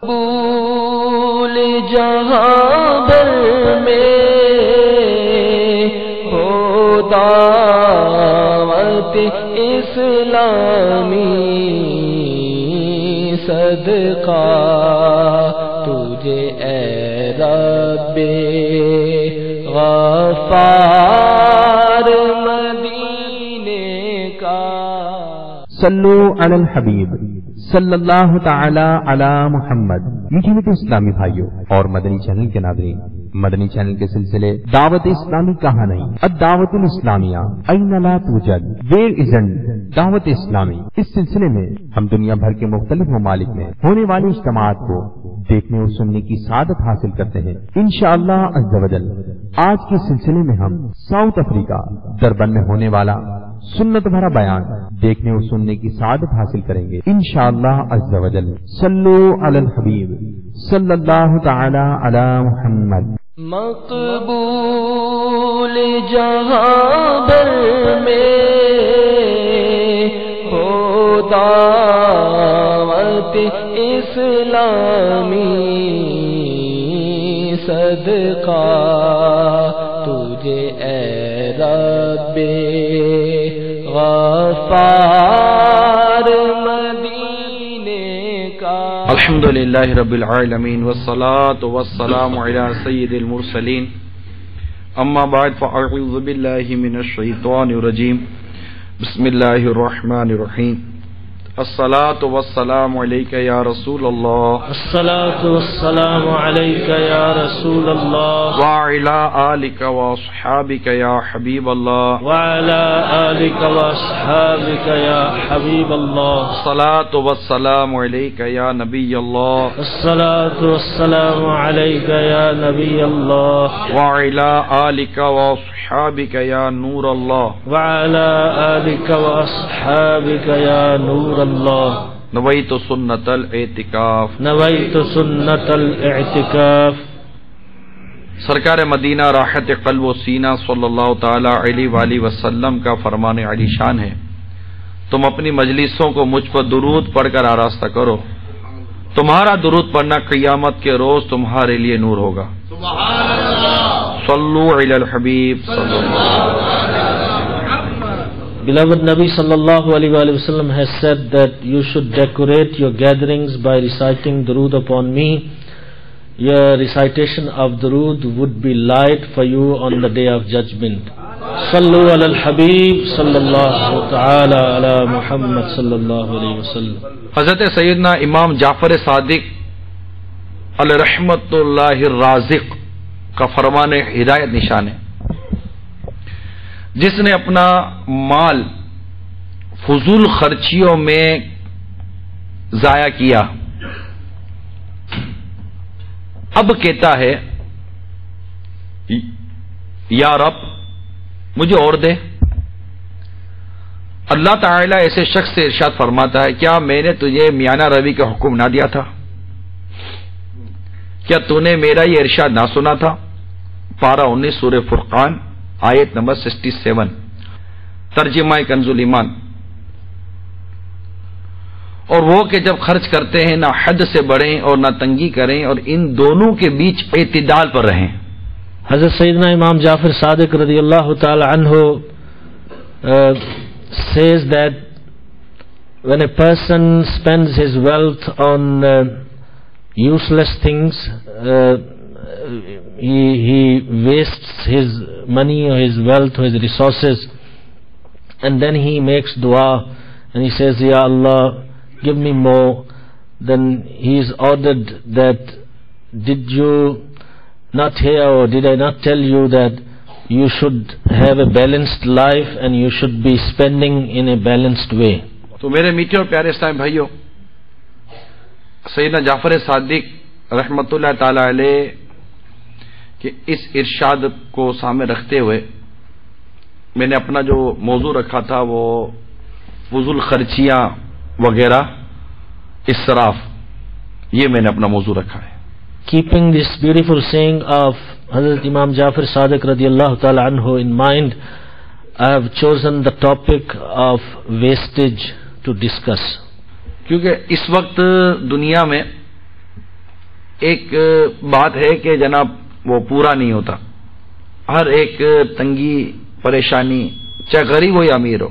مقبول جہاں بھر میں ہو دعوت اسلامی، صدقہ تجھے اے رب غفار مدینے کا۔ صلو علی الحبیب صلی اللہ تعالی علی محمد۔ میٹھے میٹھے اسلامی بھائیوں اور مدنی چینل کے ناظرین، مدنی چینل کے سلسلے دعوت اسلامی کہاں نہیں، الدعوت الاسلامیہ این لا توجد، ویئر ایزنٹ دعوت اسلامی۔ اس سلسلے میں ہم دنیا بھر کے مختلف ممالک میں ہونے والے اجتماعات کو دیکھنے اور سننے کی سعادت حاصل کرتے ہیں انشاءاللہ عز و جل۔ آج کے سلسلے میں ہم ساؤتھ افریقہ دربن میں ہونے والا سنت بھرا بیان دیکھنے اور سننے کی سعادت حاصل کریں گے انشاءاللہ عز و جل۔ صلو علی الحبیب صلی اللہ تعالی علی محمد۔ مقبول جہاں بھر میں ہو دعوت اسلامی، صدقہ تجھے اے رب غفار مدینے کا۔ الحمدللہ رب العالمین والصلاة والسلام علی سید المرسلین، اما بعد فاعوذ باللہ من الشیطان الرجیم، بسم اللہ الرحمن الرحیم۔ الصلاة والسلام علیک یا رسول اللہ، الصلاة والسلام علیک یا رسول اللہ، وعلی آلک واصحابک یا حبیب اللہ، وعلی آلک واصحابک یا حبیب اللہ، الصلاة والسلام علیک یا نبی اللہ، الصلاة والسلام علیک یا نبی اللہ، وعلی آلک واصحابک یا نور اللہ، وعلی آلک واصحابک یا نور اللہ۔ نویت سنت الاعتکاف، نویت سنت الاعتکاف۔ سرکار مدینہ راحت قلب و سینہ صلی اللہ تعالی علیہ وآلہ وسلم کا فرمان علی شان ہے، تم اپنی مجلسوں کو مجھ پر درود پڑھ کر آراستہ کرو، تمہارا درود پڑھنا قیامت کے روز تمہارے لیے نور ہوگا۔ سبحان اللہ۔ صلو علی الحبیب صلی اللہ علیہ وسلم۔ Beloved Nabi sallallahu alaihi wasallam has said that you should decorate your gatherings by reciting durood upon me. Your recitation of durood would be light for you on the day of judgment. Sallu ala al-habib sallallahu ta'ala ala Muhammad sallallahu alaihi wasallam. حضرت سیدنا امام جعفر صادق علیہ رحمت اللہ الرازق کا فرمان ہدایت نشان ہے، جس نے اپنا مال فضول خرچیوں میں ضائع کیا، اب کہتا ہے یا رب مجھے اور دے۔ اللہ تعالیٰ ایسے شخص سے ارشاد فرماتا ہے، کیا میں نے تجھے میانہ روی کا حکم نہ دیا تھا؟ کیا تو نے میرا یہ ارشاد نہ سنا تھا؟ پارہ 19 سورہ فرقان آیت نمبر 67، ترجمہ کنز الایمان۔ اور وہ کہ جب خرچ کرتے ہیں نہ حد سے بڑھیں اور نہ تنگی کریں، اور ان دونوں کے بیچ اعتدال پر رہیں۔ حضرت سیدنا امام جعفر صادق رضی اللہ تعالی عنہ says that when a person spends his wealth on useless things, he wastes his money or his wealth or his resources, and then he makes dua and he says, Ya Allah, give me more. Then he is ordered that, did you not hear or did I not tell you that you should have a balanced life and you should be spending in a balanced way? تو میرے میٹھے اور پیارے اسلامی بھائیوں، سیدنا جعفر صادق رحمت اللہ تعالی علیہ کہ اس ارشاد کو سامنے رکھتے ہوئے میں نے اپنا جو موضوع رکھا تھا وہ فضول خرچیاں وغیرہ، اسراف، یہ میں نے اپنا موضوع رکھا ہے۔ Keeping this beautiful saying of Hazrat Imam Jafar Sadiq radiyallahu ta'ala anhu in mind, I have chosen the topic of wastage to discuss. کیونکہ اس وقت دنیا میں ایک بات ہے کہ جناب وہ پورا نہیں ہوتا. ہر ایک تنگی پریشانی، چاہے غریب ہو یا امیر ہو،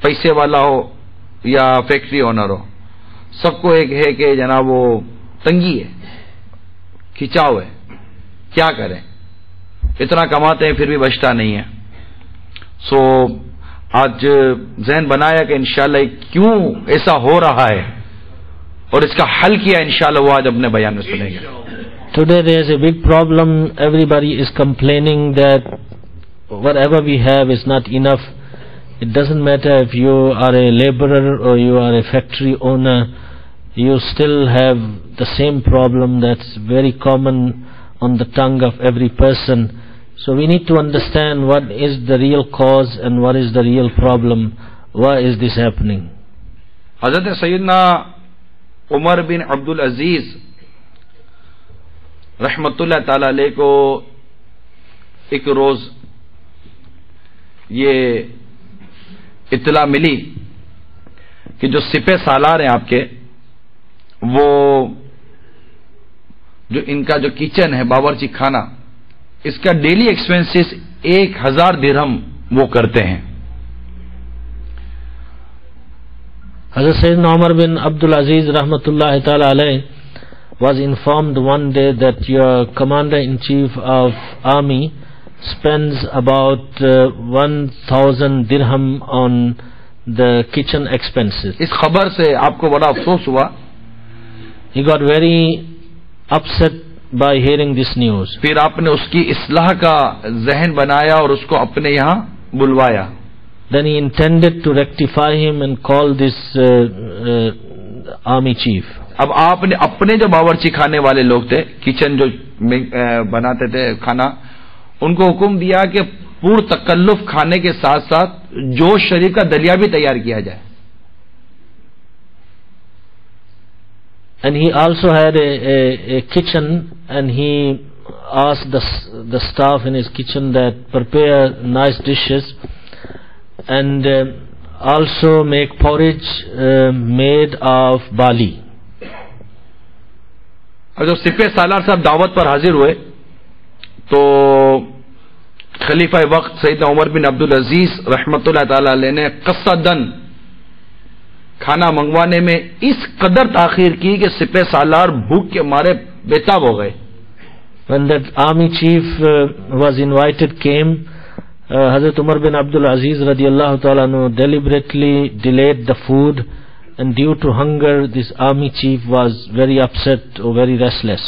پیسے والا ہو یا فیکٹری اونر ہو، سب کو ایک ہے کہ جناب وہ تنگی ہے، کھچاؤ ہے. کیا کریں، اتنا کماتے ہیں پھر بھی بچتا نہیں ہے. سو آج ذہن بنایا کہ انشاءاللہ کیوں ایسا ہو رہا ہے اور اس کا حل کیا انشاءاللہ وہ آج اپنے بیان میں سنیں گے. Today there is a big problem. Everybody is complaining that whatever we have is not enough. It doesn't matter if you are a laborer or you are a factory owner, you still have the same problem that's very common on the tongue of every person. So we need to understand what is the real cause and what is the real problem. Why is this happening? حضرت سیدنا عمر بن عبد العزیز رحمت اللہ تعالی علیہ کو ایک روز یہ اطلاع ملی کہ جو سپہ سالار ہیں آپ کے، وہ جو ان کا جو کچن ہے، باورچی خانہ، اس کا ڈیلی ایکسپینسز 1000 درہم وہ کرتے ہیں. Hazrat Sayyidina Umar bin Abdul Aziz rahmatullahi ta'ala alayh was informed one day that your commander-in-chief of army spends about 1000 dirham on the kitchen expenses. اس خبر سے آپ کو بڑا افسوس ہوا. He got very upset by hearing this news. پھر آپ نے اس کی اصلاح کا ذہن بنایا اور اس کو اپنے یہاں بلوایا. Then he intended to rectify him and call this army chief. اب آپ نے اپنے جو باورچی خانے والے لوگ تھے، کچن جو بناتے تھے کھانا، ان کو حکم دیا کہ پور تکلف کھانے کے ساتھ ساتھ جوش شریف کا دلیا بھی تیار کیا جائے. And he also had a kitchen, and he asked the staff in his kitchen that prepare nice dishes and also make porridge made of barley. اور جب سپہ سالار صاحب دعوت پر حاضر ہوئے تو خلیفہ وقت سیدنا عمر بن عبد العزیز رحمت اللہ تعالی علیہ نے قصدن کھانا منگوانے میں اس قدر تاخیر کی کہ سپہ سالار بھوک کے مارے بےتاب ہو گئے. When that army chief was invited came, Hazrat Umar bin Abdul Aziz radiallahu ta'ala anhu deliberately delayed the food, and due to hunger this army chief was very upset or very restless.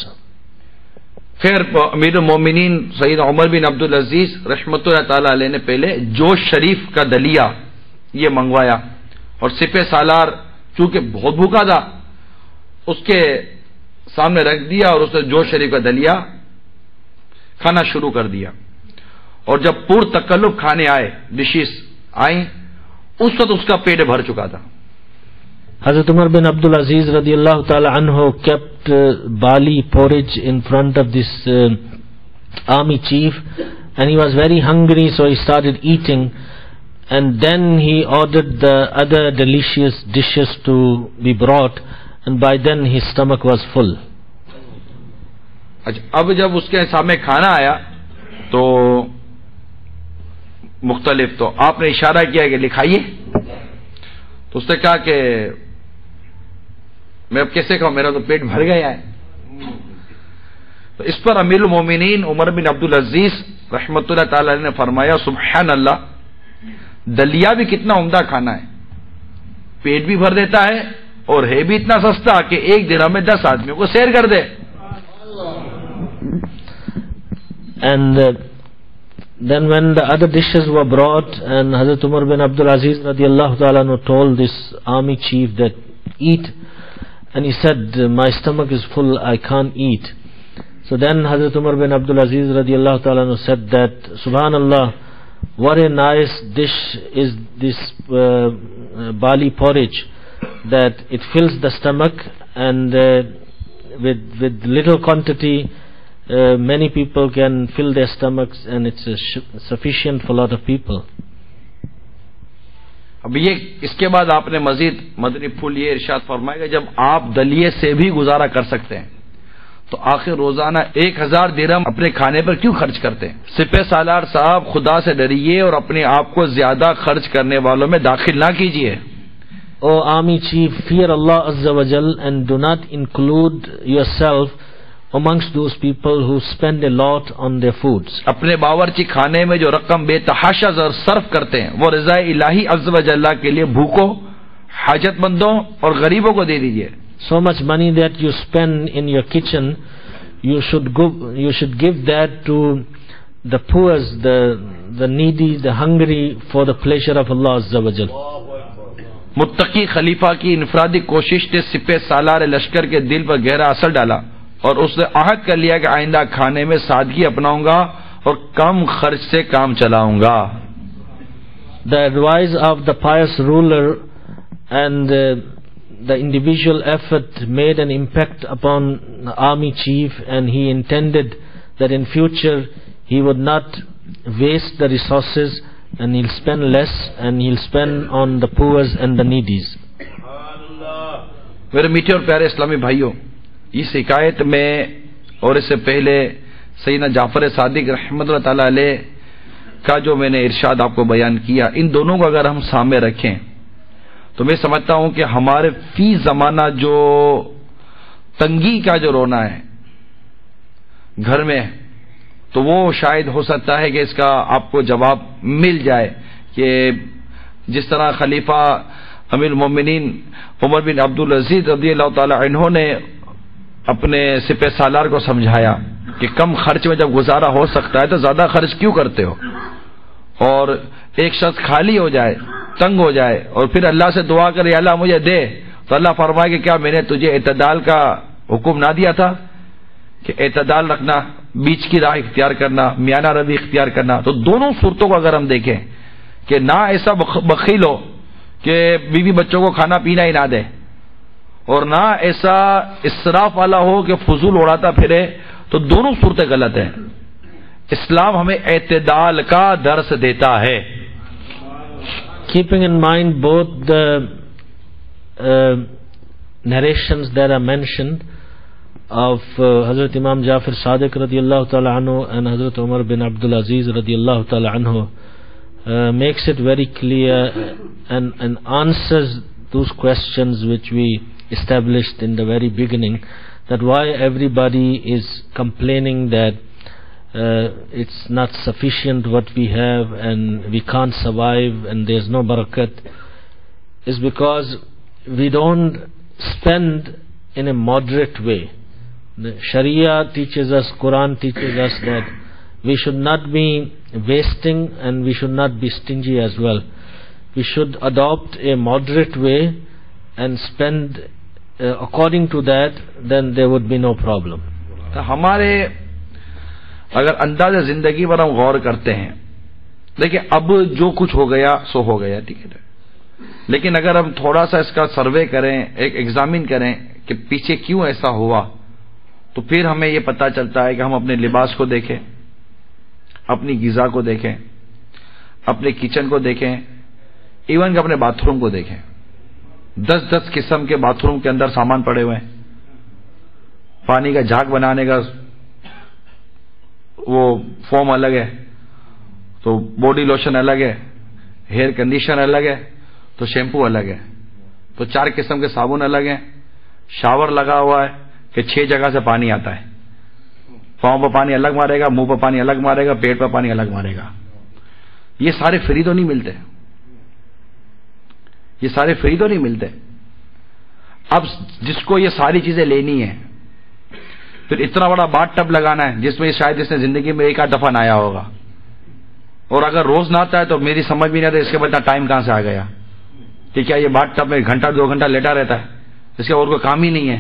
پھر امیر المومنین سید عمر بن عبد العزیز رحمت اللہ تعالی علیہ نے پہلے جوش شریف کا دلیا یہ منگوایا، اور سپہ سالار چونکہ بہت بھوکا تھا اس کے سامنے رکھ دیا اور اس نے جوش شریف کا دلیا کھانا شروع کر دیا. اور جب پور تکلف کھانے آئے، ڈشز آئیں، اس وقت اس کا پیٹ بھر چکا تھا. Hazrat Umar bin Abdul Aziz radiallahu ta'ala anhu kept barley porridge in front of this army chief, and he was very hungry, so he started eating, and then he ordered the other delicious dishes to be brought, and by then his stomach was full. اب جب اس کے سامنے کھانا آیا تو مختلف، تو آپ نے اشارہ کیا کہ لکھائیے، تو اس نے کہا کہ میں اب کیسے کہوں، میرا تو پیٹ بھر گیا ہے. تو اس پر امیر المومنین عمر بن عبد العزیز رحمت اللہ تعالی نے فرمایا سبحان اللہ، دلیا بھی کتنا عمدہ کھانا ہے، پیٹ بھی بھر دیتا ہے اور ہے بھی اتنا سستا کہ ایک درہم میں 10 آدمیوں کو سیر کر دے. And then when the other dishes were brought, and Hazrat Umar bin Abdul Aziz radiallahu ta'ala anhu told this army chief that eat, and he said, my stomach is full, I can't eat. So then Hazrat Umar bin Abdul Aziz radiallahu ta'ala anhu said that, Subhanallah, what a nice dish is this barley porridge, that it fills the stomach, and with little quantity many people can fill their stomachs, and it's sufficient for a lot of people. اب یہ اس کے بعد آپ نے مزید مدنی پھول یہ ارشاد فرمائے گا، جب آپ دلیے سے بھی گزارا کر سکتے ہیں تو آخر روزانہ 1000 درہم اپنے کھانے پر کیوں خرچ کرتے ہیں؟ سپہ سالار صاحب خدا سے ڈریے اور اپنے آپ کو زیادہ خرچ کرنے والوں میں داخل نہ کیجیے. O Army Chief, fear Allah Azza wa Jal and do not include yourself amongst those people who spend a lot on their foods. اپنے باورچی خانے میں جو رقم بے تحاشا صرف کرتے ہیں وہ رضا الہی عز و جل کے لیے بھوکوں، حاجت مندوں اور غریبوں کو دے دیجیے. So much money that you spend in your kitchen, you should give that to the poor, the needy, the hungry, for the pleasure of Allah Azza wa Jal. متقی خلیفہ کی انفرادی کوشش نے سپہ سالار لشکر کے دل پر گہرا اثر ڈالا اور اس نے عہد کر لیا کہ آئندہ کھانے میں سادگی اپناؤں گا اور کم خرچ سے کام چلاؤں گا. The advice of the pious ruler and the individual effort made an impact upon the army chief, and he intended that in future he would not waste the resources and he'll spend less and he'll spend on the poor and the needies. میرے میٹھے اور پیارے اسلامی بھائیوں، اس حکایت میں اور اس سے پہلے سیدنا جعفر صادق رحمۃ اللہ تعالی علیہ کا جو میں نے ارشاد آپ کو بیان کیا، ان دونوں کو اگر ہم سامنے رکھیں تو میں سمجھتا ہوں کہ ہمارے فی زمانہ جو تنگی کا جو رونا ہے گھر میں، تو وہ شاید ہو سکتا ہے کہ اس کا آپ کو جواب مل جائے کہ جس طرح خلیفہ امیر المومنین عمر بن عبدالعزیز رضی اللہ تعالی عنہ نے اپنے سپہ سالار کو سمجھایا کہ کم خرچ میں جب گزارا ہو سکتا ہے تو زیادہ خرچ کیوں کرتے ہو، اور ایک شخص خالی ہو جائے، تنگ ہو جائے اور پھر اللہ سے دعا کرے اللہ مجھے دے، تو اللہ فرمائے کہ کیا میں نے تجھے اعتدال کا حکم نہ دیا تھا کہ اعتدال رکھنا، بیچ کی راہ اختیار کرنا، میانہ روی اختیار کرنا. تو دونوں صورتوں کو اگر ہم دیکھیں کہ نہ ایسا بخیل ہو کہ بیوی بچوں کو کھانا پینا ہی نہ دے، اور نہ ایسا اسراف والا ہو کہ فضول اڑاتا پھرے، تو دونوں صورتیں غلط ہیں. اسلام ہمیں اعتدال کا درس دیتا ہے. Keeping in mind both the narrations that are mentioned of Hazrat Imam Jafar Sadiq radiyallahu ta'ala anhu and Hazrat Umar bin Abdul Aziz radiyallahu ta'ala anhu makes it very clear and answers those questions which we established in the very beginning, that why everybody is complaining that it's not sufficient what we have and we can't survive and there's no barakat, is because we don't spend in a moderate way. The Sharia teaches us, Quran teaches us that we should not be wasting and we should not be stingy as well. We should adopt a moderate way and spend according to that, then there would be no problem. ہمارے اگر انداز زندگی پر ہم غور کرتے ہیں، دیکھیں اب جو کچھ ہو گیا سو ہو گیا، ٹھیک ہے، لیکن اگر ہم تھوڑا سا اس کا سروے کریں، ایک ایگزامن کریں کہ پیچھے کیوں ایسا ہوا، تو پھر ہمیں یہ پتہ چلتا ہے کہ ہم اپنے لباس کو دیکھیں، اپنی غذا کو دیکھیں، اپنے کچن کو دیکھیں، ایون کہ اپنے باتھ روم کو دیکھیں. 10 قسم کے باتھ روم کے اندر سامان پڑے ہوئے ہیں. پانی کا جھاگ بنانے کا وہ فوم الگ ہے، تو باڈی لوشن الگ ہے، ہیئر کنڈیشنر الگ ہے، تو شیمپو الگ ہے، تو 4 قسم کے صابن الگ ہیں. شاور لگا ہوا ہے کہ 6 جگہ سے پانی آتا ہے. پاؤں پہ پانی الگ مارے گا، منہ پہ پانی الگ مارے گا، پیٹ پہ پانی الگ مارے گا. یہ سارے فری تو نہیں ملتے، یہ سارے فری تو نہیں ملتے. اب جس کو یہ ساری چیزیں لینی ہے، پھر اتنا بڑا باتھ ٹب لگانا ہے جس میں شاید اس نے زندگی میں 1 آدھ دفعہ نہایا ہوگا، اور اگر روز نہاتا ہے تو میری سمجھ بھی نہیں آتا اس کے بعد ٹائم کہاں سے آ گیا کہ کیا یہ باتھ ٹب میں 1 گھنٹہ 2 گھنٹہ لیٹا رہتا ہے، اس کا اور کوئی کام ہی نہیں ہے.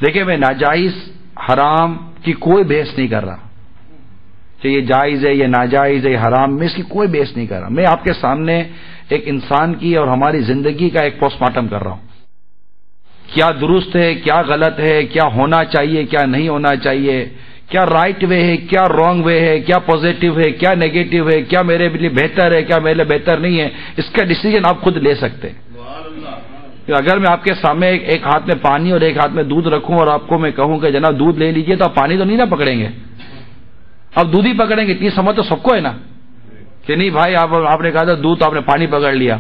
دیکھیں میں ناجائز حرام کی کوئی بحث نہیں کر رہا کہ یہ جائز ہے یہ ناجائز ہے یہ حرام، میں اس کی کوئی بحث نہیں کر رہا. میں آپ کے سامنے ایک انسان کی اور ہماری زندگی کا ایک پوسٹ مارٹم کر رہا ہوں. کیا درست ہے، کیا غلط ہے، کیا ہونا چاہیے، کیا نہیں ہونا چاہیے، کیا رائٹ وے ہے، کیا رانگ وے ہے، کیا پازیٹو ہے، کیا نیگیٹو ہے، کیا میرے لیے بہتر ہے، کیا میرے لیے بہتر نہیں ہے، اس کا ڈیسیجن آپ خود لے سکتے ہیں. کہ اگر میں آپ کے سامنے ایک ہاتھ میں پانی اور ایک ہاتھ میں دودھ رکھوں اور آپ کو میں کہوں کہ جناب دودھ لے لیجئے، تو آپ پانی تو نہیں نہ پکڑیں گے، اب دودھ ہی پکڑیں گے. اتنی سمجھ تو سب کو ہے نا کہ نہیں بھائی آپ نے کہا تھا دودھ تو آپ نے پانی پکڑ لیا.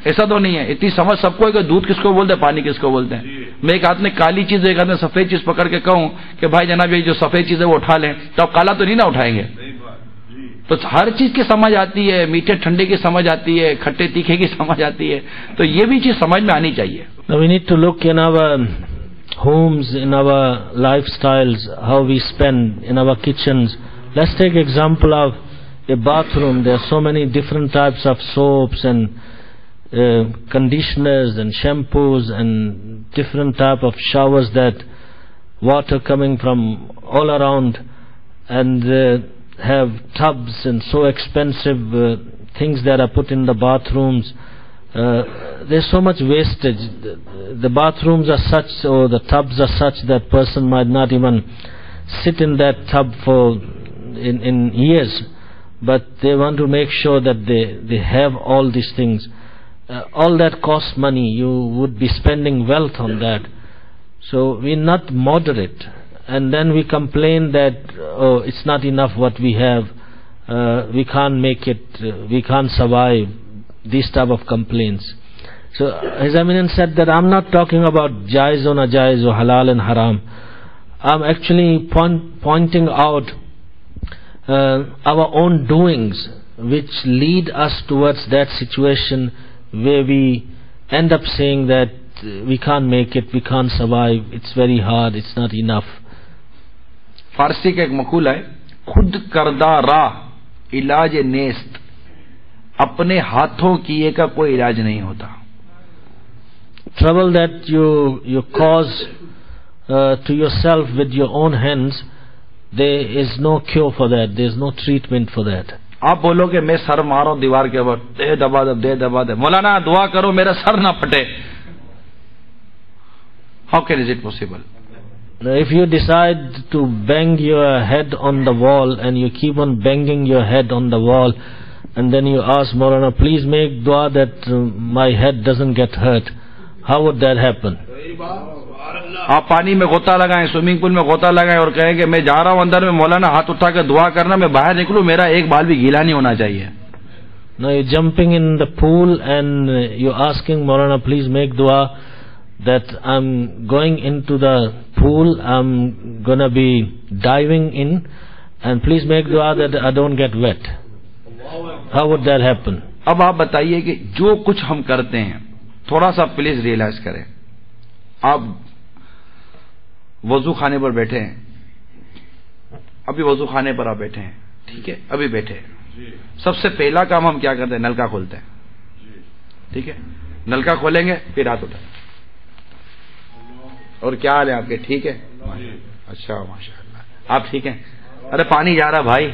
ایسا تو نہیں ہے. اتنی سمجھ سب کو ہے کہ دودھ کس کو بولتے ہیں، پانی کس کو بولتے ہیں. میں ایک ہاتھ میں کالی چیز ایک ہاتھ میں سفید چیز پکڑ کے کہوں کہ بھائی جناب یہ جو سفید چیز ہے وہ اٹھا لیں، تو آپ کالا تو نہیں نہ اٹھائیں گے. تو ہر چیز کی سمجھ آتی ہے، میٹھے ٹھنڈے کی سمجھ آتی ہے، کھٹے تیکھے کی سمجھ آتی ہے. تو یہ بھی چیز سمجھ میں آنی چاہیے. Now we need to look in our homes, in our lifestyles, how we spend in our kitchens. Let's take example of a bathroom. There are so many different types of soaps and conditioners and shampoos and different type of showers, that water coming from all around, and have tubs and so expensive things that are put in the bathrooms. There's so much wastage. The bathrooms are such, or the tubs are such, that person might not even sit in that tub for in years, but they want to make sure that they have all these things. All that costs money. You would be spending wealth on that. So we're not moderate, and then we complain that it's not enough what we have, we can't make it, we can't survive. These type of complaints. So His Eminence said that I'm not talking about jaiz or najaiz or halal and haram. I'm actually pointing out our own doings which lead us towards that situation where we end up saying that we can't make it, we can't survive, it's very hard, it's not enough. فارسی کا ایک مقولہ ہے، خود کردہ راہ علاج نیست، اپنے ہاتھوں کیے کا کوئی علاج نہیں ہوتا. Trouble that you cause to yourself with your own hands, there is no cure for that, there is no treatment for that. آپ بولو کہ میں سر مارو دیوار کے اوپر، دے دبا دے، مولانا دعا کرو میرا سر نہ پھٹے. How can is it possible? If you decide to bang your head on the wall and you keep on banging your head on the wall, and then you ask Maulana, please make dua that my head doesn't get hurt, how would that happen? آپ پانی میں غوطہ لگائیں، swimming pool میں غوطہ لگائیں اور کہیں کہ میں جا رہا ہوں اندر میں، مولانا ہاتھ اٹھا کے دعا کرنا، میں باہر نکلوں میرا ایک بال بھی گیلا نہیں ہونا چاہیے. Now you're jumping in the pool and you're asking Maulana, please make dua that I'm going into the pool, I'm gonna be diving in, and please make dua that I don't get wet. How would that happen? اب آپ بتائیے کہ جو کچھ ہم کرتے ہیں تھوڑا سا پلیز ریئلائز کریں. آپ وضو خانے پر بیٹھے ہیں، ابھی وضو خانے پر آپ بیٹھے ہیں، ٹھیک ہے، ابھی بیٹھے ہیں. سب سے پہلا کام ہم کیا کرتے ہیں؟ نلکا کھولتے ہیں، ٹھیک ہے، نلکا کھولیں گے پھر ہاتھ اٹھائیں. اور کیا حال ہے آپ کے؟ ٹھیک ہے، اچھا ماشاء اللہ، آپ ٹھیک ہیں؟ ارے پانی جا رہا ہے بھائی،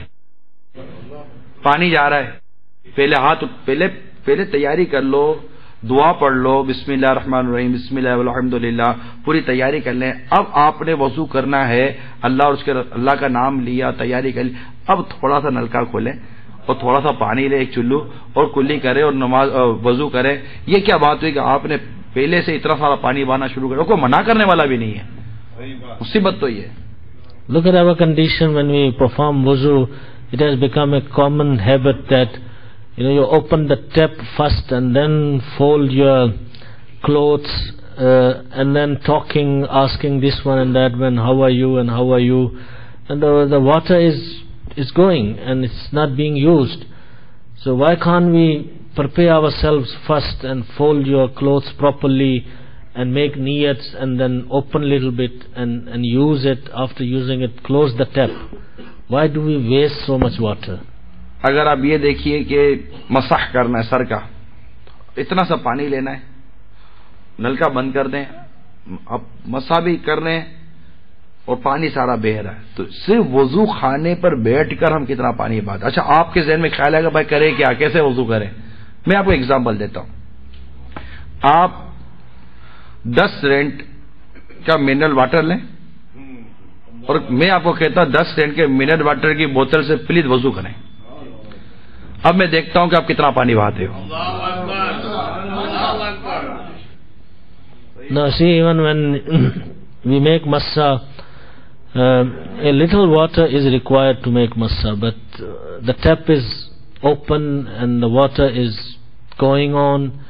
پانی جا رہا ہے. پہلے ہاتھ پہلے تیاری کر لو، دعا پڑھ لو، بسم اللہ الرحمن الرحیم، بسم اللہ والحمدللہ، پوری تیاری کر لیں. اب آپ نے وضو کرنا ہے، اللہ کا نام لیا، تیاری کر لی. اب تھوڑا سا نلکا کھولیں اور تھوڑا سا پانی لے، ایک چلو، اور کلی کرے اور نماز وضو کرے. یہ کیا بات ہوئی کہ آپ نے پہلے سے اتنا سارا پانی بہانا شروع کر، کوئی منع کرنے والا بھی نہیں ہے. مصیبت تو یہ. Look at our condition when we perform wuzu. It has become a common habit that you open the tap first and then fold your clothes, and then talking, asking this one and that one, how are you and how are you, and the water is going and it's not being used. So why can't we prepare ourselves first and fold your clothes properly and make niyats and then open a little bit and use it. After using it, close the tap. Why do we waste so much water? اگر آپ یہ دیکھیے کہ مسح کرنا ہے سر کا، اتنا سا پانی لینا ہے، نلکا بند کر دیں، اب مسح بھی کر رہے ہیں اور پانی سارا بہہ رہا ہے، تو صرف وضو خانے پر بیٹھ کر ہم کتنا پانی بات. اچھا آپ کے ذہن میں خیال ہے کہ بھائی کرے کیا، کیسے وضو کریں؟ میں آپ کو ایگزامپل دیتا ہوں. آپ 10 سینٹ کا منرل واٹر لیں اور میں آپ کو کہتا ہوں 10 سینٹ کے منرل واٹر کی بوتل سے پلیز وضو کریں. اب میں دیکھتا ہوں کہ آپ کتنا پانی بہاتے ہو. Now see, even when we make massa, a little water is required to make massa, but the tap is open and the water is going on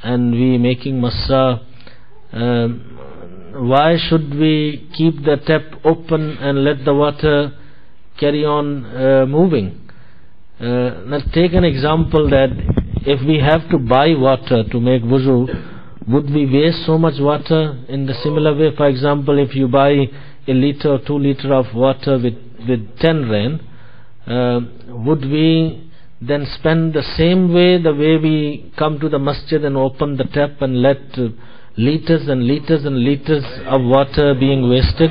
and we making massa. Why should we keep the tap open and let the water carry on moving? Now take an example that if we have to buy water to make wuzu, would we waste so much water? In the similar way, for example, if you buy a liter or 2 liter of water with 10 rain, would we then spend the same way, the way we come to the masjid and open the tap and let liters and liters and liters of water being wasted?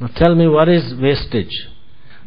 Now tell me, what is wastage?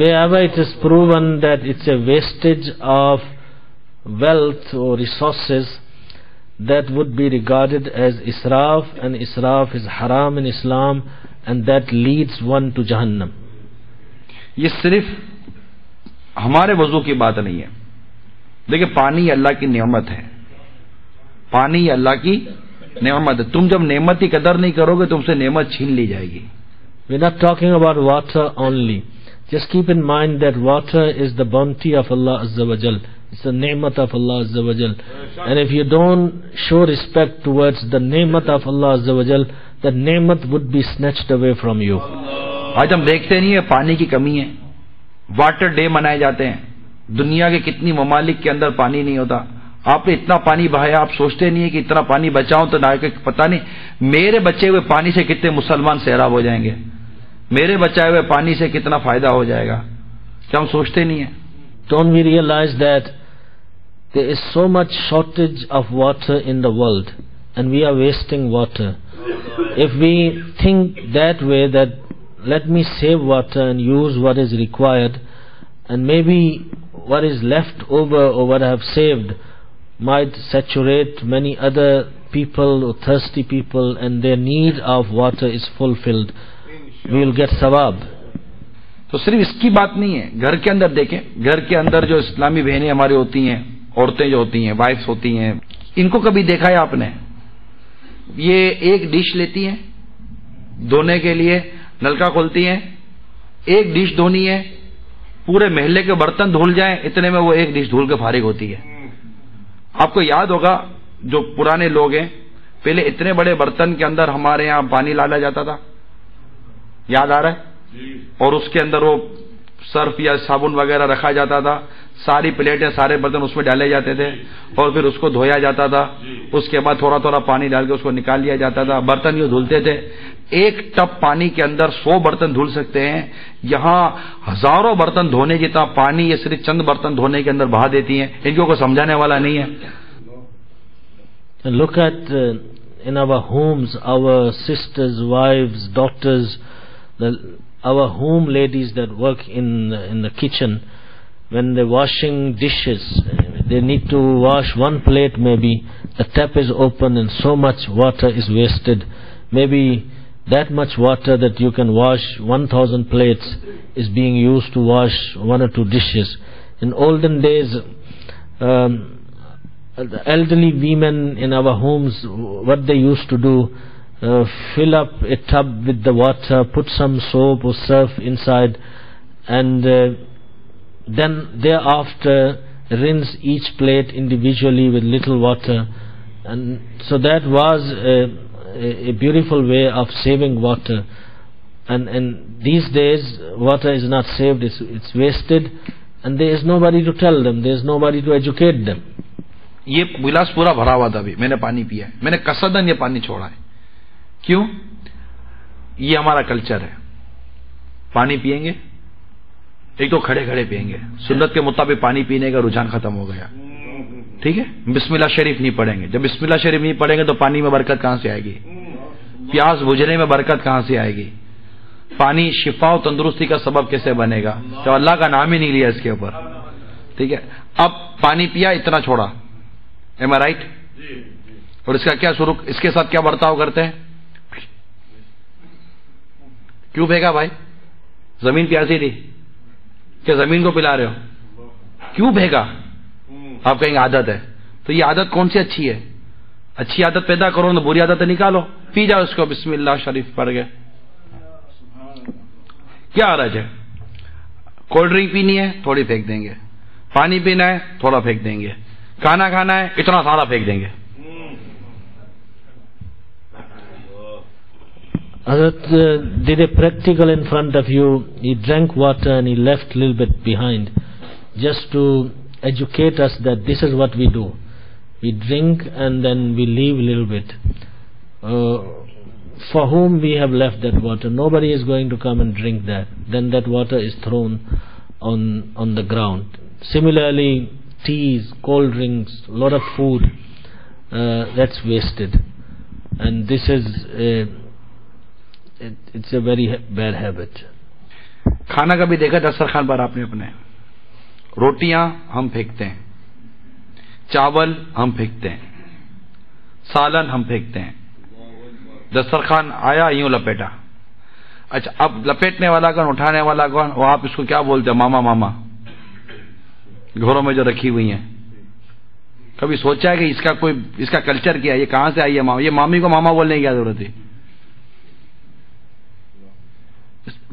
Wherever it is proven that it's a wastage of wealth or resources, that would be regarded as israf, and israf is haram in Islam, and that leads one to Jahannam. یہ صرف ہمارے وضو کی بات نہیں ہے. دیکھیں پانی اللہ کی نعمت ہے, پانی اللہ کی نعمت ہے. تم جب نعمت کی قدر نہیں کرو گے تم سے نعمت چھین لی جائے گی. We're not talking about water only. Just keep in mind that water is the bounty of Allah Azza wa Jal. It's the ni'mat of Allah Azza wa Jal. And if you don't show respect towards the ni'mat of Allah Azza wa Jal, that ni'mat would be snatched away from you. آج ہم دیکھتے نہیں ہیں پانی کی کمی ہے, water day منائے جاتے ہیں. دنیا کے کتنی ممالک کے اندر پانی نہیں ہوتا. آپ نے اتنا پانی بہایا, آپ سوچتے نہیں ہیں کہ اتنا پانی بچاؤں تو پتہ نہیں میرے بچے ہوئے پانی سے کتنے مسلمان سیراب ہو جائیں گے, میرے بچائے ہوئے پانی سے کتنا فائدہ ہو جائے گا. کیا ہم سوچتے نہیں ہیں؟ Don't we realize that there is so much shortage of water in the world and we are wasting water? If we think that way, that let me save water and use what is required, and maybe what is left over or what I have saved might saturate many other people or thirsty people, and their need of water is fulfilled, we will get sawab. تو صرف اس کی بات نہیں ہے, گھر کے اندر دیکھیں, گھر کے اندر جو اسلامی بہنیں ہماری ہوتی ہیں, عورتیں جو ہوتی ہیں, وائفس ہوتی ہیں, ان کو کبھی دیکھا ہے آپ نے؟ یہ ایک ڈش لیتی ہیں دھونے کے لیے, نلکا کھولتی ہیں, ایک ڈش دھونی ہے, پورے محلے کے برتن دھل جائیں اتنے میں وہ ایک ڈش دھول کے فارغ ہوتی ہے. آپ کو یاد ہوگا جو پرانے لوگ ہیں, پہلے اتنے بڑے برتن کے اندر ہمارے یہاں پانی ڈالا جاتا تھا, یاد آ رہا ہے؟ اور اس کے اندر وہ سرف یا صابن وغیرہ رکھا جاتا تھا, ساری پلیٹیں سارے برتن اس میں ڈالے جاتے تھے, اور پھر اس کو دھویا جاتا تھا. اس کے بعد تھوڑا تھوڑا پانی ڈال کے اس کو نکال لیا جاتا تھا. برتن یوں دھلتے تھے. ایک ٹب پانی کے اندر 100 برتن دھل سکتے ہیں. یہاں ہزاروں برتن دھونے جتنا پانی یہ صرف چند برتن دھونے کے اندر بہا دیتی ہیں. ان کو کوئی سمجھانے والا نہیں ہے. Look at in our homes, our sisters, wives, daughters, our home ladies that work in the kitchen, when they're washing dishes, they need to wash one plate maybe, the tap is open and so much water is wasted. Maybe that much water that you can wash 1,000 plates is being used to wash 1 or 2 dishes. In olden days, the elderly women in our homes, what they used to do, fill up a tub with the water, put some soap or surf inside, and then thereafter rinse each plate individually with little water. And so that was a beautiful way of saving water. And these days water is not saved, it's wasted, and there is nobody to tell them, there is nobody to educate them. یہ glass پورا بھرا ہوا تھا, ابھی میں نے پانی پیا ہے, میں نے قصدن یہ پانی چھوڑا ہے. کیوں؟ یہ ہمارا کلچر ہے. پانی پئیں گے, ایک تو کھڑے کھڑے پئیں گے, سنت کے مطابق پانی پینے کا رجحان ختم ہو گیا. ٹھیک ہے, بسم اللہ شریف نہیں پڑھیں گے. جب بسم اللہ شریف نہیں پڑھیں گے تو پانی میں برکت کہاں سے آئے گی؟ پیاس بجھنے میں برکت کہاں سے آئے گی؟ پانی شفا و تندرستی کا سبب کیسے بنے گا جب اللہ کا نام ہی نہیں لیا اس کے اوپر؟ ٹھیک ہے, اب پانی پیا, اتنا چھوڑا. Am I right? اور اس کا کیا سلوک, اس کے ساتھ کیا برتاؤ کرتے ہیں؟ کیوں پھینکا بھائی؟ زمین پیاسی تھی کہ زمین کو پلا رہے ہو؟ کیوں پھینکا؟ آپ کہیں گے عادت ہے. تو یہ عادت کون سی اچھی ہے؟ اچھی عادت پیدا کرو تو بری عادت نکالو. پی جاؤ اس کو بسم اللہ شریف پڑھ گئے، کیا حرج ہے؟ کولڈ ڈرنک پینی ہے تھوڑی پھینک دیں گے، پانی پینا ہے تھوڑا پھینک دیں گے، کھانا کھانا ہے اتنا سارا پھینک دیں گے. Hazrat did a practical in front of you. He drank water and he left a little bit behind, just to educate us that this is what we do. We drink and then we leave a little bit. For whom we have left that water? Nobody is going to come and drink that. Then that water is thrown on the ground. Similarly, teas, cold drinks, a lot of food, that's wasted. And this is it's a very bad habit. کھانا کبھی دیکھا دسترخوان پر آپ نے اپنے؟ روٹیاں ہم پھینکتے ہیں، چاول ہم پھینکتے ہیں، سالن ہم پھینکتے ہیں. دسترخوان آیا یوں لپیٹا. اچھا اب لپیٹنے والا کون، اٹھانے والا کون؟ وہ آپ اس کو کیا بولتے ہیں؟ ماما. ماما گھروں میں جو رکھی ہوئی ہیں. کبھی سوچا ہے کہ اس کا کلچر کیا ہے؟ یہ کہاں سے آئی ہے ماما؟ یہ مامی کو ماما بولنے کی کیا ضرورت ہے؟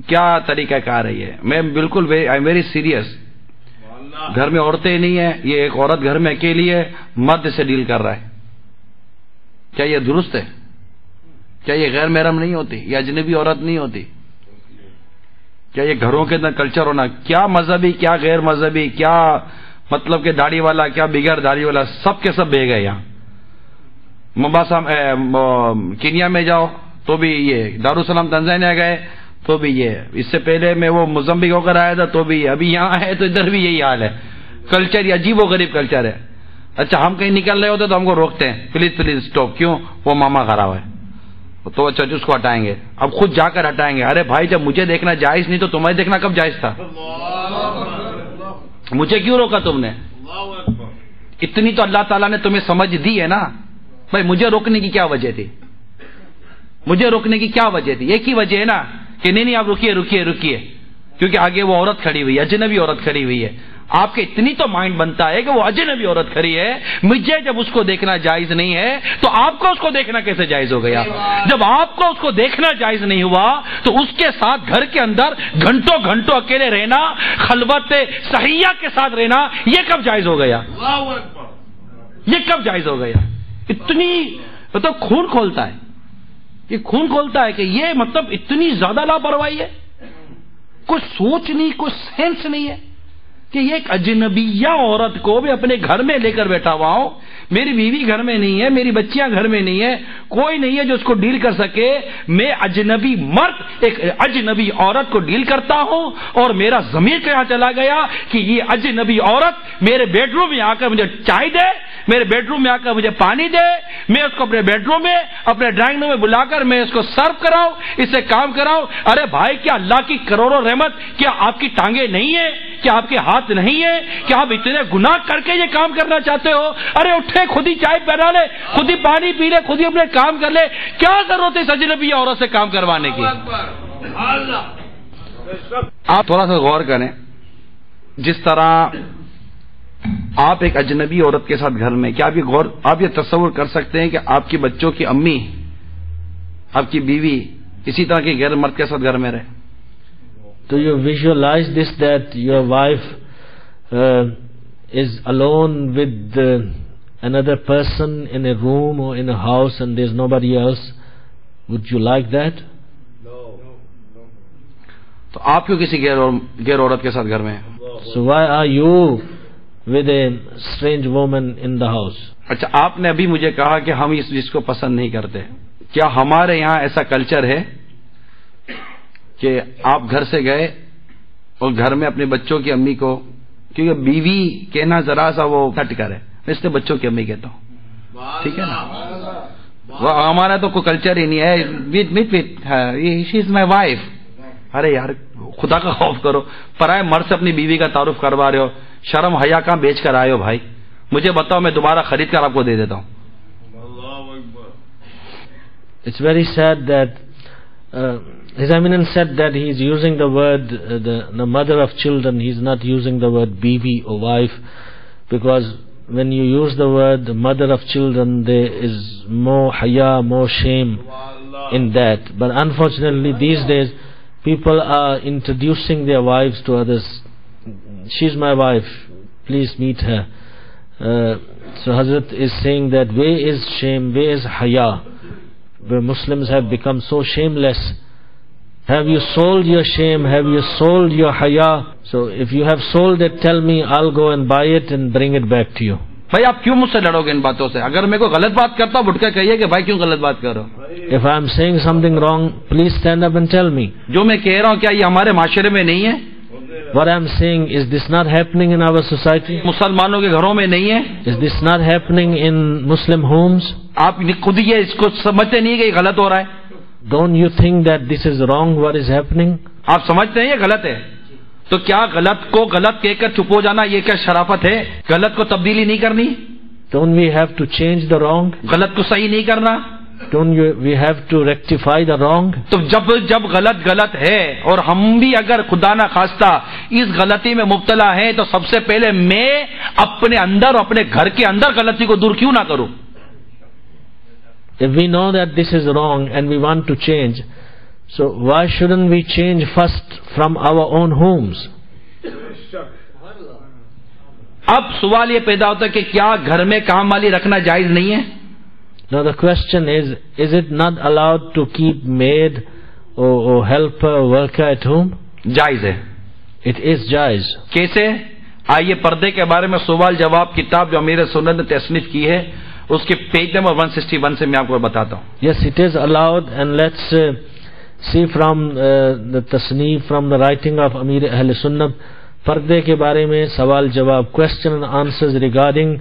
کیا طریقہ کار ہے یہ؟ میں بالکل آئی ایم ویری سیریس. گھر میں عورتیں نہیں ہیں، یہ ایک عورت گھر میں اکیلی ہے، مرد سے ڈیل کر رہا ہے. کیا یہ درست ہے؟ کیا یہ غیر محرم نہیں ہوتی؟ یہ اجنبی عورت نہیں ہوتی؟ کیا یہ گھروں کے اندر کلچر ہونا؟ کیا مذہبی، کیا غیر مذہبی، کیا مطلب کہ داڑھی والا، کیا بغیر داڑھی والا، سب کے سب بھیگ گئے. یہاں ممباسا کینیا میں جاؤ تو بھی یہ، دارالسلام تنزانیہ گئے تو بھی یہ، اس سے پہلے میں وہ موزمبیک ہو کر آیا تھا تو بھی یہ، ابھی یہاں ہے تو ادھر بھی یہی حال ہے. کلچر یہ عجیب و غریب کلچر ہے. اچھا ہم کہیں نکل رہے ہوتے تو ہم کو روکتے ہیں، پلیز پلیز اسٹاپ. کیوں؟ وہ ماما خراب ہے. تو اچھا اس کو ہٹائیں گے، اب خود جا کر ہٹائیں گے. ارے بھائی جب مجھے دیکھنا جائز نہیں تو تمہیں دیکھنا کب جائز تھا؟ مجھے کیوں روکا تم نے؟ اتنی تو اللہ تعالیٰ نے تمہیں سمجھ دی ہے نا بھائی. مجھے روکنے کی کیا وجہ تھی؟ مجھے روکنے کی کیا وجہ تھی؟ ایک ہی وجہ ہے نا کہ نہیں آپ رکیے رکیے رکیے، کیونکہ آگے وہ عورت کھڑی ہوئی ہے، اجنبی عورت کھڑی ہوئی ہے. آپ کے اتنی تو مائنڈ بنتا ہے کہ وہ اجنبی عورت کھڑی ہے، مجھے جب اس کو دیکھنا جائز نہیں ہے تو آپ کو اس کو دیکھنا کیسے جائز ہو گیا؟ جب آپ کو اس کو دیکھنا جائز نہیں ہوا تو اس کے ساتھ گھر کے اندر گھنٹوں گھنٹوں اکیلے رہنا، خلوت صحیحہ کے ساتھ رہنا، یہ کب جائز ہو گیا؟ یہ کب جائز ہو گیا؟ اتنی مطلب خون کھولتا ہے، یہ خون کھولتا ہے کہ یہ مطلب اتنی زیادہ لاپرواہی ہے. کوئی سوچ نہیں، کوئی سینس نہیں ہے کہ یہ ایک اجنبیہ عورت کو بھی اپنے گھر میں لے کر بیٹھا ہوا ہوں. میری بیوی گھر میں نہیں ہے، میری بچیاں گھر میں نہیں ہے، کوئی نہیں ہے جو اس کو ڈیل کر سکے. میں اجنبی مرد ایک اجنبی عورت کو ڈیل کرتا ہوں اور میرا ضمیر کہاں چلا گیا کہ یہ اجنبی عورت میرے بیڈ روم میں آ کر مجھے چائے دے، میرے بیڈ روم میں آ کر مجھے پانی دے، میں اس کو اپنے بیڈ روم میں، اپنے ڈرائنگ روم میں بلا کر میں اس کو سرو کراؤں، اس سے کام کراؤں. ارے بھائی کیا اللہ کی کروڑوں رحمت، کیا آپ کی ٹانگیں نہیں ہیں؟ کیا آپ کے ہاتھ نہیں ہیں؟ کیا آپ اتنے گناہ کر کے یہ کام کرنا چاہتے ہو؟ ارے اٹھے خود ہی چائے بنا لے، خود ہی پانی پی لے، خود ہی اپنے کام کر لے. کیا ضرورت ہے اجنبی عورت سے کام کروانے کی؟ آپ تھوڑا سا غور کریں، جس طرح آپ ایک اجنبی عورت کے ساتھ گھر میں، کیا آپ یہ تصور کر سکتے ہیں کہ آپ کی بچوں کی امی، آپ کی بیوی اسی طرح کے غیر مرد کے ساتھ گھر میں رہے؟ Do you visualize this, that your wife is alone with another person in a room or in a house and there's nobody else? Would you like that? تو آپ کیوں کسی غیر عورت کے ساتھ گھر میں ہیں؟ So why are you with a strange woman in the house? اچھا آپ نے ابھی مجھے کہا کہ ہم اس چیز کو پسند نہیں کرتے. کیا ہمارے یہاں ایسا کلچر ہے کہ آپ گھر سے گئے اور گھر میں اپنے بچوں کی امی کو، کیونکہ بیوی کہنا ذرا سا وہ کٹ کرے، میں اس لیے بچوں کی امی کہتا ہوں، ٹھیک ہے نا؟ ہمارا تو کوئی کلچر ہی نہیں ہے، شی از مائی وائف. ارے یار خدا کا خوف کرو، پرائے مرد سے اپنی بیوی کا تعارف کروا رہے ہو، شرم حیا کہاں بیچ کر آئے ہو بھائی؟ مجھے بتاؤ، میں دوبارہ خرید کر آپ کو دے دیتا ہوں. It's very sad that His Eminence said that he is using the word the mother of children. He is not using the word bibi or wife, because when you use the word the mother of children, there is more haya, more shame in that. But unfortunately these days people are introducing their wives to others. She's my wife, please meet her. So Hazrat is saying that where is shame, where is haya, where Muslims have become so shameless. Have you sold your shame? Have you sold your haya? So if you have sold it, tell me, I'll go and buy it and bring it back to you. بھائی آپ کیوں مجھ سے لڑوگے ان باتوں سے؟ اگر میں کوئی غلط بات کرتا ہوں اٹھ کے کہیے کہ بھائی کیوں غلط بات کر رہا ہوں. If I am saying something wrong, please stand up and tell me. جو میں کہہ رہا ہوں کیا یہ ہمارے معاشرے میں نہیں ہے؟ What I am saying, is this not happening in our society? مسلمانوں کے گھروں میں نہیں ہے؟ Is this not happening in Muslim homes? آپ خود ہی اس کو سمجھتے نہیں کہ یہ غلط ہو رہا ہے؟ Don't you think that this is wrong, what is happening? آپ سمجھتے ہیں یہ غلط ہے؟ تو کیا غلط کو غلط کہہ کر چپ ہو جانا یہ کیا شرافت ہے؟ غلط کو تبدیلی نہیں کرنی؟ Don't we have to change the wrong? غلط کو صحیح نہیں کرنا؟ Don't we have to rectify the wrong? تو جب غلط ہے اور ہم بھی اگر خدا نہ خواستہ اس غلطی میں مبتلا ہیں تو سب سے پہلے میں اپنے اندر اور اپنے گھر کے اندر غلطی کو دور کیوں نہ کروں؟ If we know that this is wrong and we want to change, so why shouldn't we change first from our own homes? اب سوال یہ پیدا ہوتا ہے کہ کیا گھر میں کام والی رکھنا جائز نہیں ہے؟ Now the question is it not allowed to keep maid or helper, worker at home? جائز ہے. It is jaiz. کیسے؟ آئیے پردے کے بارے میں سوال جواب کتاب جو امیر سنت نے تصنیف کی ہے اس کے پیج نمبر 161 سے میں آپ کو بتاتا ہوں. Yes, it is allowed, and let's see from the tasneef, from the writing of Amir Ahl Sunnah, پردے کے بارے میں سوال جواب, question and answers regarding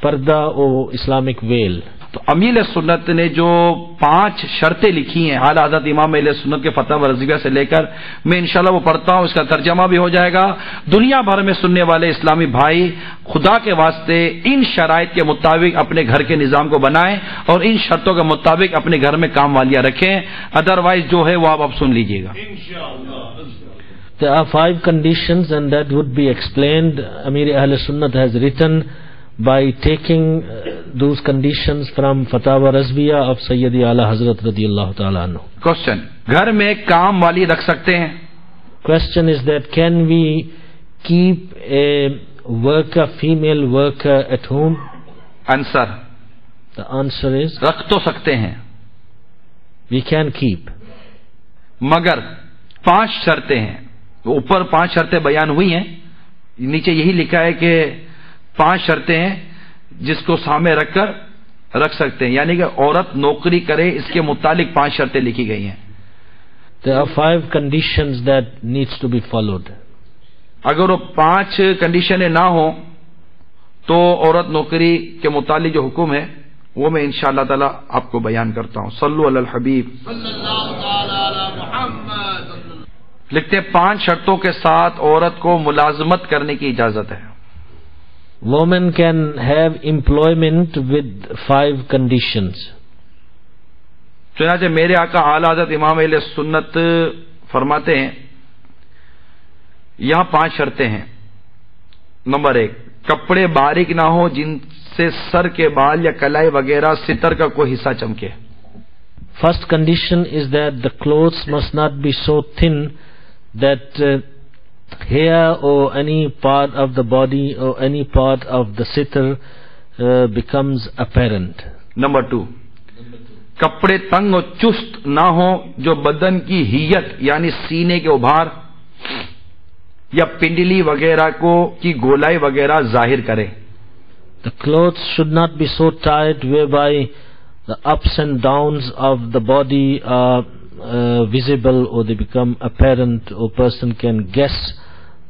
پردہ اور اسلامک ویل. تو امیر سنت نے جو 5 شرطیں لکھی ہیں اعلی حضرت امام اہل سنت کے فتح رضویہ سے لے کر, میں انشاءاللہ وہ پڑھتا ہوں, اس کا ترجمہ بھی ہو جائے گا. دنیا بھر میں سننے والے اسلامی بھائی خدا کے واسطے ان شرائط کے مطابق اپنے گھر کے نظام کو بنائیں اور ان شرطوں کے مطابق اپنے گھر میں کام والیاں رکھیں, ادروائز جو ہے وہ آپ اب سن لیجئے گا. There are 5 conditions and that would be explained. Amir Ahl Sunnat has written by taking those conditions from Fatawa Razviya of Sayyidi Ala Hazrat radiyallahu ta'ala anhu. Question: گھر میں کام والی رکھ سکتے ہیں؟ Question is that can we keep a worker, female worker at home? Answer: The answer is رکھ تو سکتے ہیں, we can keep. مگر 5 شرطیں ہیں. اوپر 5 شرطیں بیان ہوئی ہیں, نیچے یہی لکھا ہے کہ 5 شرطیں ہیں جس کو سامنے رکھ کر رکھ سکتے ہیں, یعنی کہ عورت نوکری کرے اس کے متعلق 5 شرطیں لکھی گئی ہیں. There are 5 conditions that needs to be followed. اگر وہ 5 کنڈیشنیں نہ ہوں تو عورت نوکری کے متعلق جو حکم ہے وہ میں انشاءاللہ تعالی آپ کو بیان کرتا ہوں. صلو علی الحبیب. لکھتے ہیں 5 شرطوں کے ساتھ عورت کو ملازمت کرنے کی اجازت ہے. Women can have employment with 5 conditions. چنانچہ میرے آقا اعلی حضرت امام اہل سنت فرماتے ہیں یہاں 5 شرطیں ہیں. نمبر 1, کپڑے باریک نہ ہو جن سے سر کے بال یا کلائی وغیرہ ستر کا کوئی حصہ چمکے. First condition is that the clothes must not be so thin that hair or any part of the body or any part of the sitar becomes apparent. Number 2, کپڑے تنگ اور چست نہ ہوں جو بدن کی ہیت یعنی سینے کے ابھار یا پنڈلی وغیرہ کو کی گولائی وغیرہ ظاہر کرے. The clothes should not be so tight whereby the ups and downs of the body are visible or they become apparent, or person can guess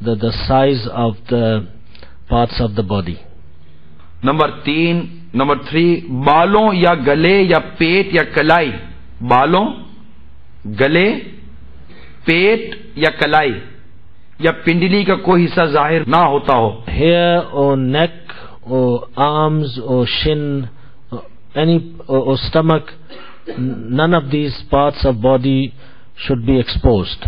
the size of the parts of the body. Number 3, بالوں یا گلے یا پیٹ یا کلائی, بالوں, گلے, پیٹ یا کلائی یا پنڈلی کا کوئی حصہ ظاہر نہ ہوتا ہو. Hair or neck or arms or shin or stomach, none of these parts of body should be exposed.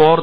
4,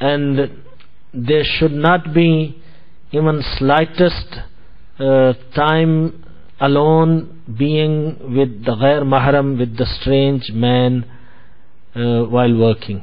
And there should not be even slightest time alone being with the ghair mahram, with the strange man while working.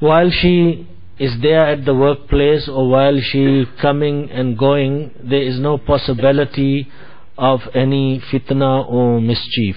While she is there at the workplace or while she coming and going, there is no possibility of any fitna or mischief.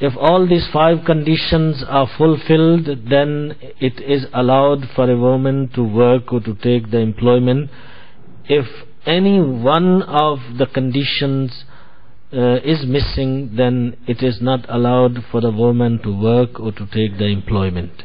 If all these 5 conditions are fulfilled, then it is allowed for a woman to work or to take the employment. If any one of the conditions is missing, then it is not allowed for the woman to work or to take the employment.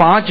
5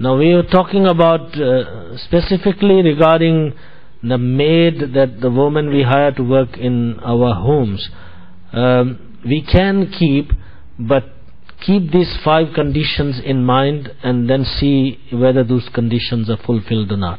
Now we are talking about specifically regarding the maid, that the woman we hire to work in our homes. We can keep, but keep these 5 conditions in mind and then see whether those conditions are fulfilled or not.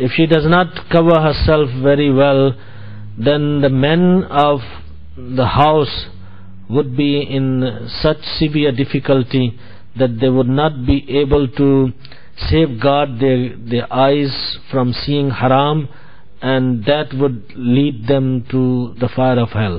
If she does not cover herself very well, then the men of the house would be in such severe difficulty that they would not be able to safeguard their eyes from seeing haram, and that would lead them to the fire of hell.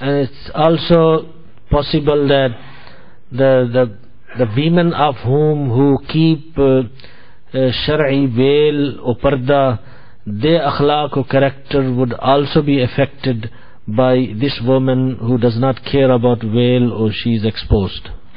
And it's also possible that the women of whom who keep shar'i veil or parda, their akhlaq or character would also be affected by this woman who does not care about veil or she is exposed.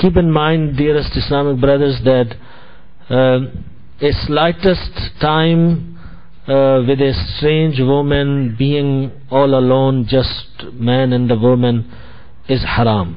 Keep in mind, dearest Islamic brothers, that a slightest time with a strange woman being all alone, just man and the woman, is haram.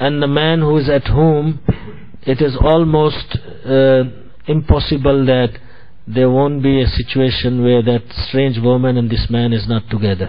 And the man who is at home, it is almost impossible that there won't be a situation where that strange woman and this man is not together.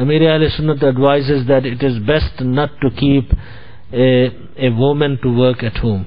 Amir Ahl Sunnat advises that it is best not to keep a woman to work at home.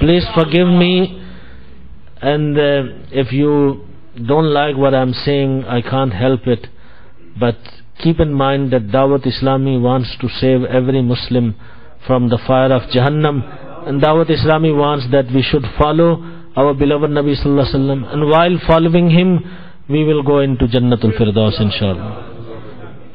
Please forgive me, and if you don't like what I'm saying, I can't help it, but keep in mind that Dawat Islami wants to save every Muslim from the fire of Jahannam, and Dawat Islami wants that we should follow our beloved Nabi Sallallahu Alaihi Wasallam, and while following him we will go into Jannatul Firdaus inshallah.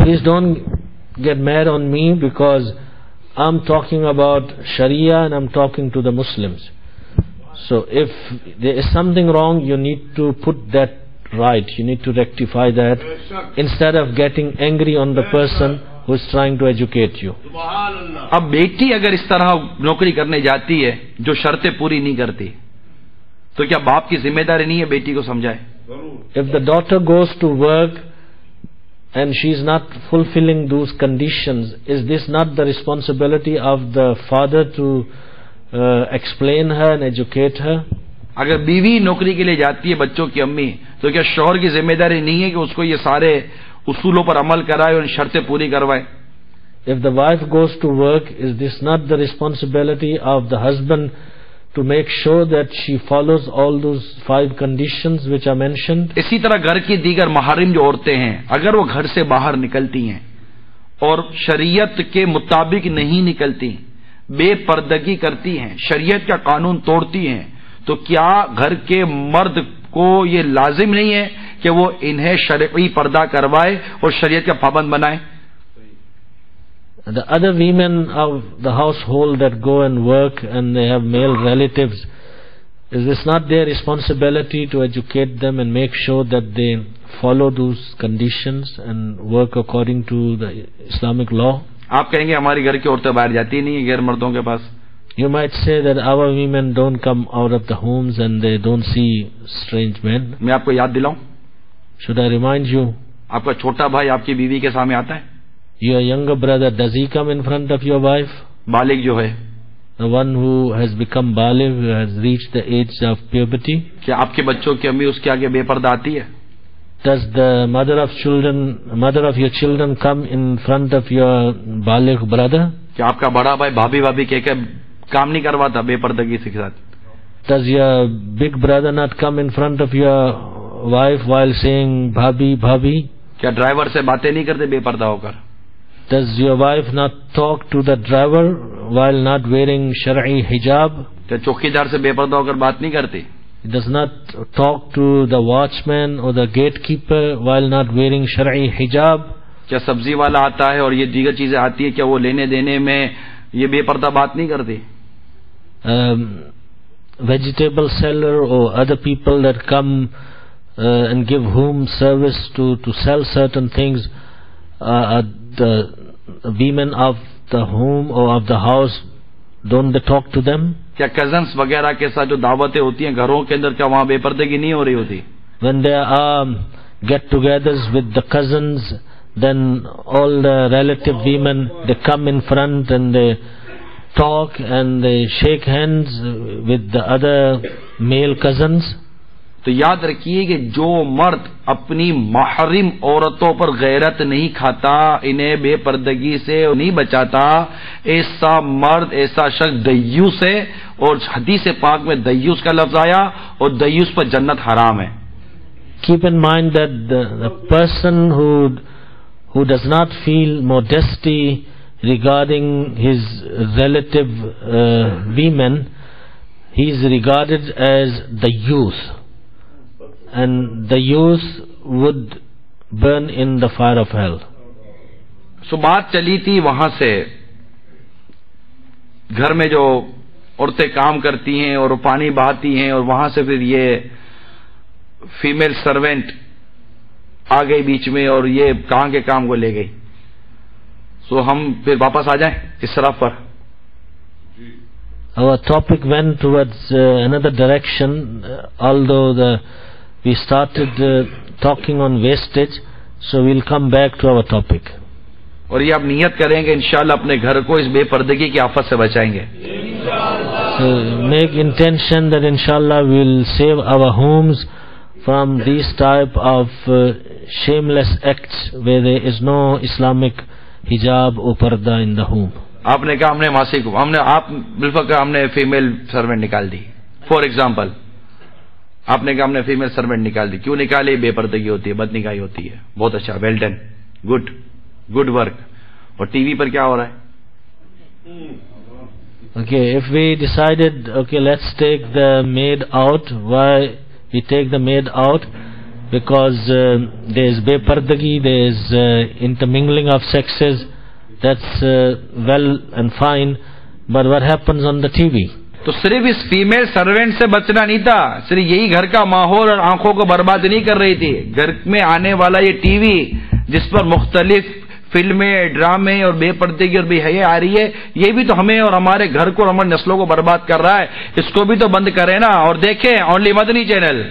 Please don't get mad on me because I'm talking about Sharia and I'm talking to the Muslims. So if there is something wrong, you need to put that right. You need to rectify that instead of getting angry on the person who is trying to educate you. اب بیٹی اگر اس طرح نوکری کرنے جاتی ہے جو شرطیں پوری نہیں کرتی تو کیا باپ کی ذمہ داری نہیں ہے بیٹی کو سمجھائے؟ If the daughter goes to work and she is not fulfilling those conditions, is this not the responsibility of the father to explain her and educate her? اگر بیوی نوکری کے لیے جاتی ہے بچوں کی امی تو کیا شوہر کی ذمہ داری نہیں ہے کہ اس کو یہ سارے اصولوں پر عمل کرائے اور شرطیں پوری کروائے؟ If the wife goes to work, is this not the responsibility of the husband to make sure that she follows all those 5 conditions which are mentioned? اسی طرح گھر کی دیگر محارم جو عورتیں ہیں اگر وہ گھر سے باہر نکلتی ہیں اور شریعت کے مطابق نہیں نکلتی، بے پردگی کرتی ہیں، شریعت کا قانون توڑتی ہیں، تو کیا گھر کے مرد کو یہ لازم نہیں ہے کہ وہ انہیں شرعی پردہ کروائے اور شریعت کا پابند بنائے؟ The other women of the household that go and work and they have male relatives, is this not their responsibility to educate them and make sure that they follow those conditions and work according to the Islamic law? آپ کہیں گے ہماری گھر کی عورتیں باہر جاتی نہیں ہیں غیر مردوں کے پاس. You might say that our women don't come out of the homes and they don't see strange men. میں آپ کو یاد دلاؤں، Should I remind you? آپ کا چھوٹا بھائی آپ کی بیوی کے سامنے آتا ہے؟ Your younger brother, does he come in front of your wife? بالغ جو ہے، The one who has become baligh, who has reached the age of puberty. کیا آپ کے بچوں کی امی اس کے آگے بے پردہ آتی ہے؟ Does the mother of your children come in front of your baligh brother? کیا آپ کا بڑا بھائی بھابھی کہہ کے کام نہیں کرواتا بے پردگی کے ساتھ؟ Does your big brother not come in front of your wife while saying bhabhi? کیا ڈرائیور سے باتیں نہیں کرتے بے پردہ ہو کر؟ Does your wife not talk to the driver while not wearing shar'i hijab? کیا چوکیدار سے بے پردہ ہو کر بات نہیں کرتی؟ Does not talk to the watchman or the gatekeeper while not wearing shar'i hijab? کیا سبزی والا آتا ہے اور یہ دیگر چیزیں آتی ہے، کیا وہ لینے دینے میں یہ بے پردہ بات نہیں کرتی؟ Vegetable seller or other people that come and give home service to sell certain things, the women of the home or of the house, don't they talk to them? کیا کزنس وغیرہ کے ساتھ جو دعوتیں ہوتی ہیں گھروں کے اندر، کیا وہاں بے پردگی نہیں ہو رہی ہوتی؟ When there are get-togethers with the cousins, then all the relative women, they come in front and they talk and they shake hands with the other male cousins. تو یاد رکھیے کہ جو مرد اپنی محرم عورتوں پر غیرت نہیں کھاتا، انہیں بے پردگی سے نہیں بچاتا، ایسا مرد، ایسا شخص دیوس ہے، اور حدیث پاک میں دیوس کا لفظ آیا اور دیوس پر جنت حرام ہے. Keep in mind that the person who does not feel modesty regarding his relative women, he is regarded as the youth, and the youth would burn in the fire of hell. سو بات چلی تھی وہاں سے گھر میں جو عورتیں کام کرتی ہیں اور پانی بہاتی ہیں، اور وہاں سے پھر یہ فیمیل سروینٹ آ گئی بیچ میں اور یہ کہاں کے کام کو لے گئی. سو ہم پھر واپس آ جائیں اس طرف پر. Our topic went towards another direction, although we started talking on wastage, so we'll come back to our topic. اور یہ آپ نیت کریں گے انشاءاللہ اپنے گھر کو اس بے پردگی کی آفت سے بچائیں گے. So make intention that inshallah we'll save our homes from these type of shameless acts where there is no Islamic hijab or parda in the home. آپ نے کہا ہم نے ماسی کو آپ بالفقہ ہم نے فیمیل سروینٹ نکال دی. فار ایگزامپل آپ نے کہا ہم نے فیمیل سروینٹ نکال دی. کیوں نکالی؟ بے پردگی ہوتی ہے، بد نگاہی ہوتی ہے. بہت اچھا، ویل ڈن، گڈ ورک. اور ٹی وی پر کیا ہو رہا ہے؟ Okay, if we decided, okay, let's take the maid out. Why we take the maid out? Because there is bepardagi, there is intermingling of sexes. that's well and fine, but what happens on the TV? تو صرف اس female servant سے بچنا نہیں تھا، صرف یہی گھر کا ماحول اور آنکھوں کو برباد نہیں کر رہی تھی، گھر میں آنے والا یہ ٹی وی جس پر مختلف فلمیں، ڈرامے اور بے پردگی اور بے حیائی آ رہی ہے، یہ بھی تو ہمیں اور ہمارے گھر کو اور ہماری نسلوں کو برباد کر رہا ہے، اس کو بھی تو بند کریں نا، اور دیکھیں only Madani channel.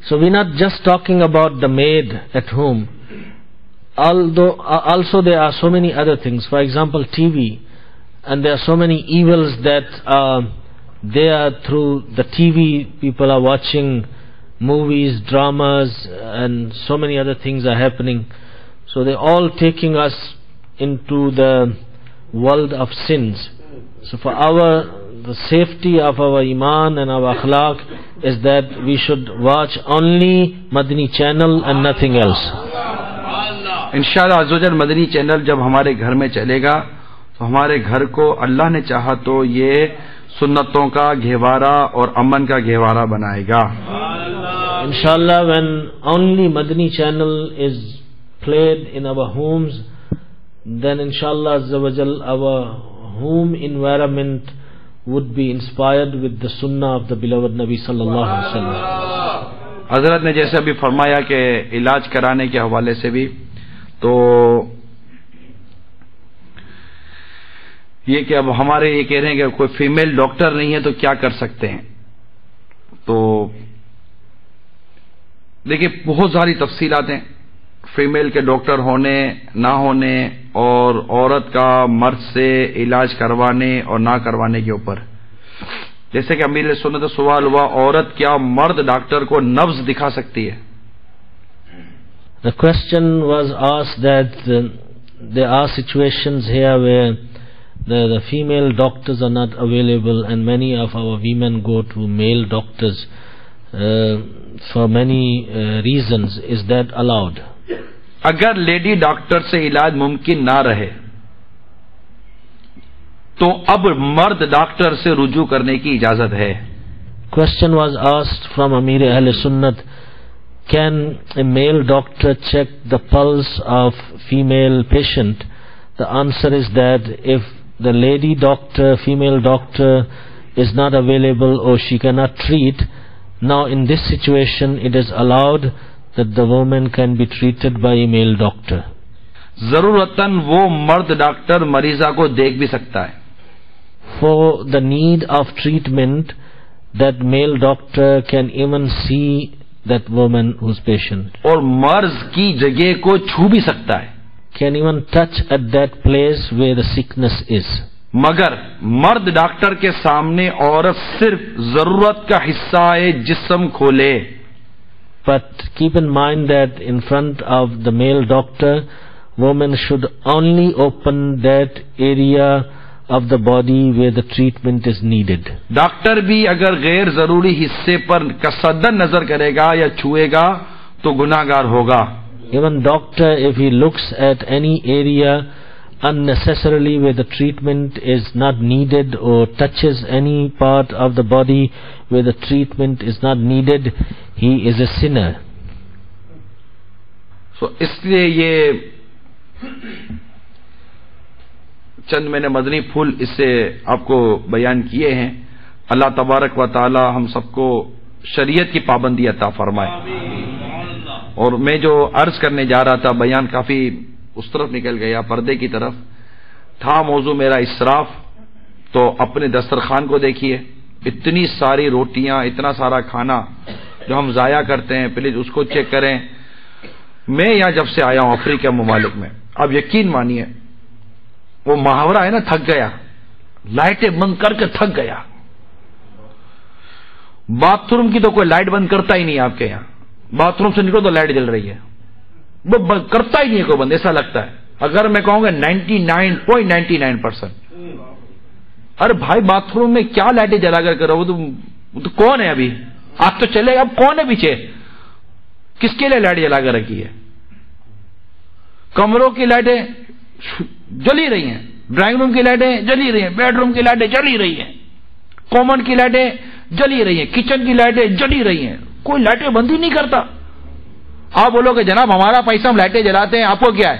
So we're not just talking about the maid at home, although also there are so many other things. For example, TV, and there are so many evils that they are through the TV. People are watching movies, dramas, and so many other things are happening. So they're all taking us into the world of sins. So for the safety of our iman and our akhlaq is that we should watch only Madani channel and nothing else. انشاءاللہ عزوجل مدنی channel جب ہمارے گھر میں چلے گا تو ہمارے گھر کو اللہ نے چاہا تو یہ سنتوں کا گہوارہ اور امن کا گہوارہ بنائے گا. Inshallah, when only Madani channel is played in our homes, then inshallah azza wa jal our home environment would be inspired with the sunnah of the beloved Nabi sallallahu alaihi wasallam. حضرت نے جیسے ابھی فرمایا کہ علاج کرانے کے حوالے سے بھی تو یہ کہ اب ہمارے یہ کہہ رہے ہیں کہ کوئی فیمیل ڈاکٹر نہیں ہے تو کیا کر سکتے ہیں. تو دیکھیں بہت ساری تفصیلات ہیں فیمیل کے ڈاکٹر ہونے نہ ہونے اور عورت کا مرد سے علاج کروانے اور نہ کروانے کے اوپر. جیسے کہ امیر سنت سوال ہوا عورت کیا مرد ڈاکٹر کو نبض دکھا سکتی ہے؟ The question was asked that there are situations here where the female doctors are not available and many of our women go to male doctors for many reasons. Is that allowed? اگر lady doctor سے علاج ممکن نہ رہے تو اب مرد doctor سے رجوع کرنے کی اجازت ہے. Question was asked from Amir Ahl Sunnat, can a male doctor check the pulse of female patient? The answer is that if the lady doctor, female doctor is not available or she cannot treat, now in this situation it is allowed that the woman can be treated by a male doctor. ضرورتاً وہ مرد doctor مریضہ کو دیکھ بھی سکتا ہے. For the need of treatment, that male doctor can even see that woman who's patient. اور مرض کی جگہ کو چھو بھی سکتا ہے. Can even touch at that place where the sickness is. مگر مرد ڈاکٹر کے سامنے عورت صرف ضرورت کا حصہ جسم کھولے. But keep in mind that in front of the male doctor, woman should only open that area of the body where the treatment is needed. Doctor بھی اگر غیر ضروری حصے پر قصدن نظر کرے گا یا چھوئے گا تو گناہگار ہوگا. Even doctor, if he looks at any area unnecessarily where the treatment is not needed or touches any part of the body where the treatment is not needed, he is a sinner. So اس لیے یہ چند میں نے مدنی پھول اس سے آپ کو بیان کیے ہیں. اللہ تبارک و تعالی ہم سب کو شریعت کی پابندی عطا فرمائے. اور میں جو عرض کرنے جا رہا تھا بیان کافی اس طرف نکل گیا، پردے کی طرف تھا موضوع میرا اسراف. تو اپنے دسترخوان کو دیکھیے، اتنی ساری روٹیاں، اتنا سارا کھانا جو ہم ضائع کرتے ہیں، پلیز اس کو چیک کریں. میں یہاں جب سے آیا ہوں افریقہ ممالک میں، اب یقین مانیے وہ محاورہ ہے نا تھک گیا، لائٹیں بند کر کے تھک گیا. باتھ روم کی تو کوئی لائٹ بند کرتا ہی نہیں. آپ کے یہاں باتھ روم سے نکلو تو لائٹ جل رہی ہے، وہ کرتا ہی نہیں ہے کوئی بند، ایسا لگتا ہے. اگر میں کہوں گا 99.99%. ارے بھائی باتھ روم میں کیا لائٹیں جلا کر کرو؟ وہ تو کون ہے ابھی؟ آپ تو چلے گا، اب کون ہے پیچھے؟ کس کے لیے لائٹ جلا کر رکھی ہے؟ کمروں کی لائٹیں جلی رہی ہیں، ڈرائنگ روم کی لائٹیں جلی رہی ہیں، بیڈ روم کی لائٹیں جلی رہی ہیں، کامن کی لائٹیں جلی رہی ہیں، کچن کی لائٹیں جلی رہی ہیں. کوئی لائٹیں بند ہی نہیں کرتا. آپ بولو کہ جناب ہمارا پیسہ ہم لائٹیں جلاتے ہیں، آپ کو کیا ہے؟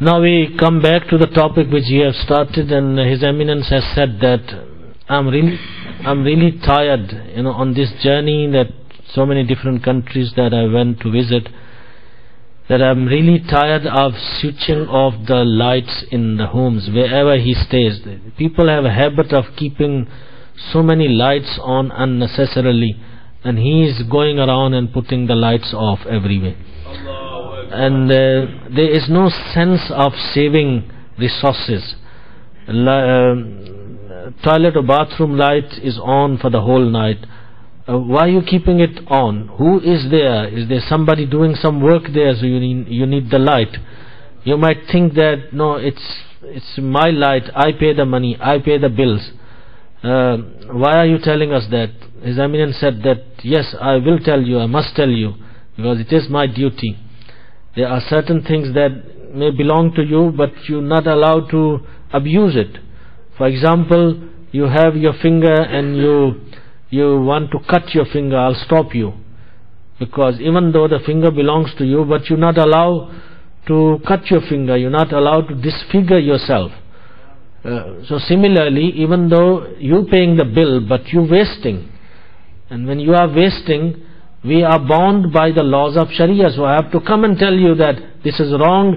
Now we come back to the topic which you have started, and His Eminence has said that I'm really tired, on this journey, that so many different countries that I went to visit, that I'm really tired of switching off the lights in the homes wherever he stays. People have a habit of keeping so many lights on unnecessarily, and he is going around and putting the lights off everywhere. And there is no sense of saving resources. Toilet or bathroom light is on for the whole night. Why are you keeping it on? Who is there? Is there somebody doing some work there, so you need the light? You might think that, no, it's my light, I pay the money, I pay the bills. Why are you telling us that? His Eminence said that, yes, I will tell you, I must tell you, because it is my duty. There are certain things that may belong to you, but you're not allowed to abuse it. For example, you have your finger and you want to cut your finger, I'll stop you. Because even though the finger belongs to you, but you're not allowed to cut your finger, you're not allowed to disfigure yourself. So similarly, even though you're paying the bill, but you're wasting. And when you are wasting, we are bound by the laws of Sharia. So I have to come and tell you that this is wrong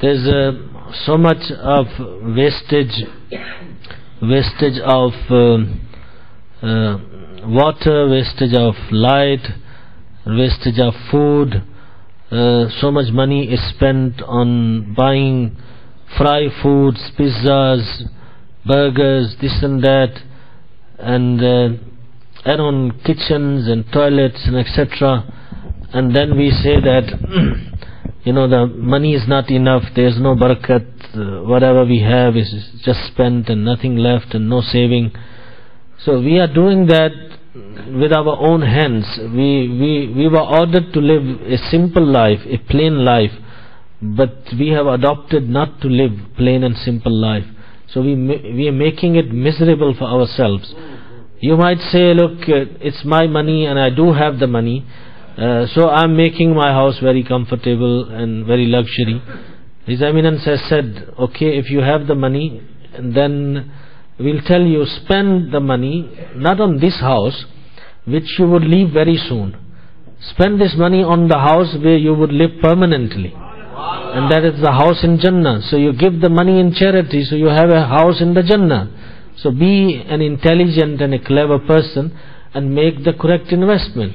There's so much of wastage of water, wastage of light, wastage of food. So much money is spent on buying fry foods, pizzas, burgers, this and that, and on kitchens and toilets and etc. And then we say that the money is not enough, there is no barakat, whatever we have is just spent and nothing left and no saving. So we are doing that with our own hands. We were ordered to live a simple life, a plain life, but we have adopted not to live plain and simple life. So we are making it miserable for ourselves. You might say, look, it's my money and I do have the money, so I'm making my house very comfortable and very luxury. His Eminence has said, okay, if you have the money, then we'll tell you, spend the money not on this house which you would leave very soon. Spend this money on the house where you would live permanently, and that is the house in Jannah. So you give the money in charity, so you have a house in the Jannah. So be an intelligent and a clever person and make the correct investment.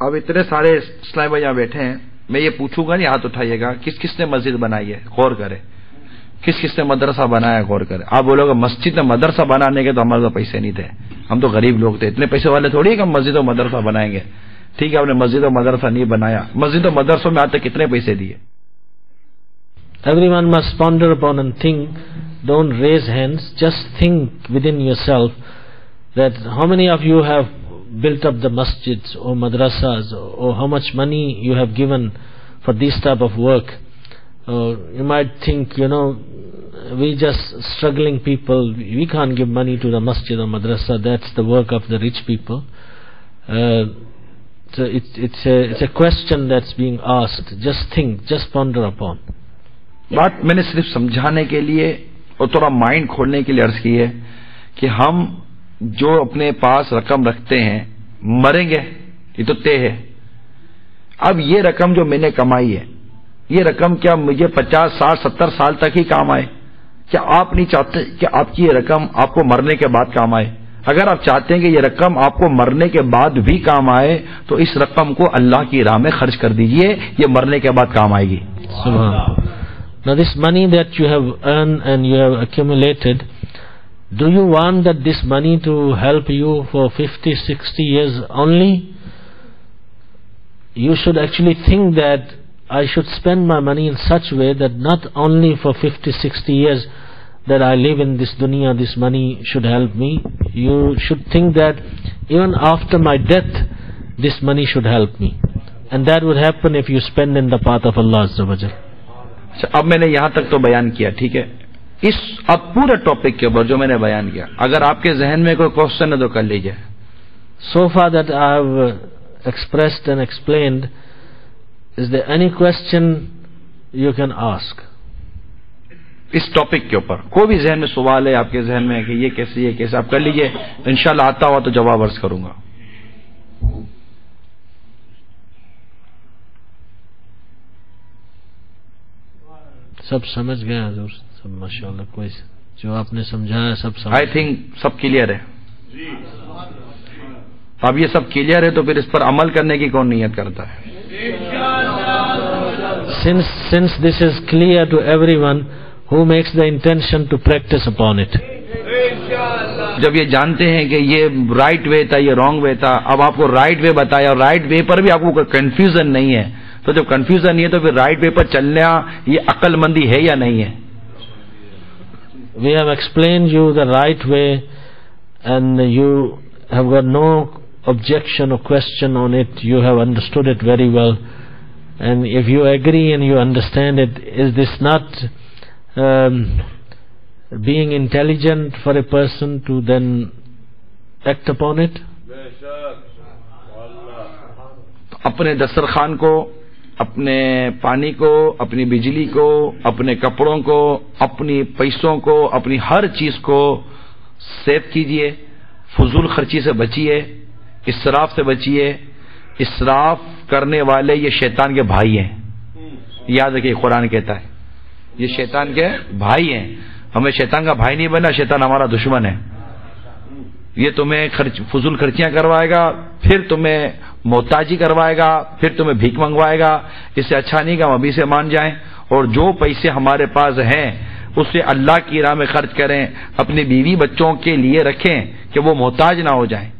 اب اتنے سارے اسلام بھائی یہاں بیٹھے ہیں, میں یہ پوچھوں گا نہیں, ہاتھ اٹھائیے گا, کس کس نے مسجد بنائی ہے, غور کرے. کس کس نے مدرسہ بنایا ہے, غور کرے. آپ بولو گے مسجد میں مدرسہ بنانے کے تو ہمارے تو پیسے نہیں تھے, ہم تو غریب لوگ تھے, اتنے پیسے والے تھوڑی ہے کہ ہم مسجد و مدرسہ بنائیں گے. ٹھیک ہے, آپ نے مسجد و مدرسہ نہیں بنایا, مسجد و مدرسوں میں آج تک کتنے پیسے دیے؟ Everyone must ponder upon and think. Don't raise hands, just think within yourself that how many of you have built up the masjids or madrasas, or how much money you have given for this type of work. You might think, we just struggling people, we can't give money to the masjid or madrasa, that's the work of the rich people. So it's a question that's being asked. Just think, just ponder upon. بات میں نے صرف سمجھانے کے لیے اور تھوڑا mind کھولنے کے لیے عرض کی ہے کہ ہم جو اپنے پاس رقم رکھتے ہیں مریں گے, یہ تو طے ہے. اب یہ رقم جو میں نے کمائی ہے, یہ رقم کیا مجھے 50, 60, 70 سال تک ہی کام آئے؟ کیا آپ نہیں چاہتے کہ آپ کی یہ رقم آپ کو مرنے کے بعد کام آئے؟ اگر آپ چاہتے ہیں کہ یہ رقم آپ کو مرنے کے بعد بھی کام آئے تو اس رقم کو اللہ کی راہ میں خرچ کر دیجئے, یہ مرنے کے بعد کام آئے گی. Now this money that you have earned and you have accumulated, do you want that this money to help you for 50, 60 years only? You should actually think that I should spend my money in such a way that not only for 50, 60 years that I live in this dunya, this money should help me. You should think that even after my death, this money should help me. And that would happen if you spend in the path of Allah Azza wa Jal. اب میں نے یہاں تک تو بیان کیا, ٹھیک ہے. اس اب پورے ٹاپک کے اوپر جو میں نے بیان کیا, اگر آپ کے ذہن میں کوئی کوشچن ہے تو کر لیجئے. So far that I have expressed and explained, is there any question you can ask? اس ٹاپک کے اوپر کوئی بھی ذہن میں سوال ہے آپ کے ذہن میں کہ یہ کیسے, یہ کیسے, آپ کر لیجئے. انشاءاللہ آتا ہوا تو جواب عرض کروں گا. سب سمجھ گئے حضور, سب ماشاءاللہ, کوئی جو آپ نے سمجھایا سب سمجھ. آئی تھنک سب کلیئر ہے. اب یہ سب کلیئر ہے تو پھر اس پر عمل کرنے کی کون نیت کرتا ہے؟ Since this is clear to everyone, who makes the intention to practice upon it? جب یہ جانتے ہیں کہ یہ رائٹ وے تھا, یہ رانگ وے تھا, اب آپ کو رائٹ وے بتایا اور رائٹ وے پر بھی آپ کو کوئی کنفیوژن نہیں ہے, تو جب کنفیوژن نہیں ہے تو پھر رائٹ وے پر چلنا یہ عقل مندی ہے یا نہیں ہے؟ We have explained you the right way and you have got no objection or question on it. You have understood it very well. And if you agree and you understand it, is this not being intelligent for a person to then act upon it? اپنے دسترخوان کو, اپنے پانی کو, اپنی بجلی کو, اپنے کپڑوں کو, اپنی پیسوں کو, اپنی ہر چیز کو سیو کیجئے, فضول خرچی سے بچیے, اسراف سے بچیے. اسراف کرنے والے یہ شیطان کے بھائی ہیں, یاد رکھیے, قرآن کہتا ہے یہ شیطان کے بھائی ہیں. ہمیں شیطان کا بھائی نہیں بننا, شیطان ہمارا دشمن ہے. یہ تمہیں فضول خرچیاں کروائے گا, پھر تمہیں محتاجی کروائے گا, پھر تمہیں بھیک منگوائے گا. اس سے اچھا نہیں کہ ہم ابھی سے مان جائیں اور جو پیسے ہمارے پاس ہیں اسے اللہ کی راہ میں خرچ کریں, اپنی بیوی بچوں کے لیے رکھیں کہ وہ محتاج نہ ہو جائیں.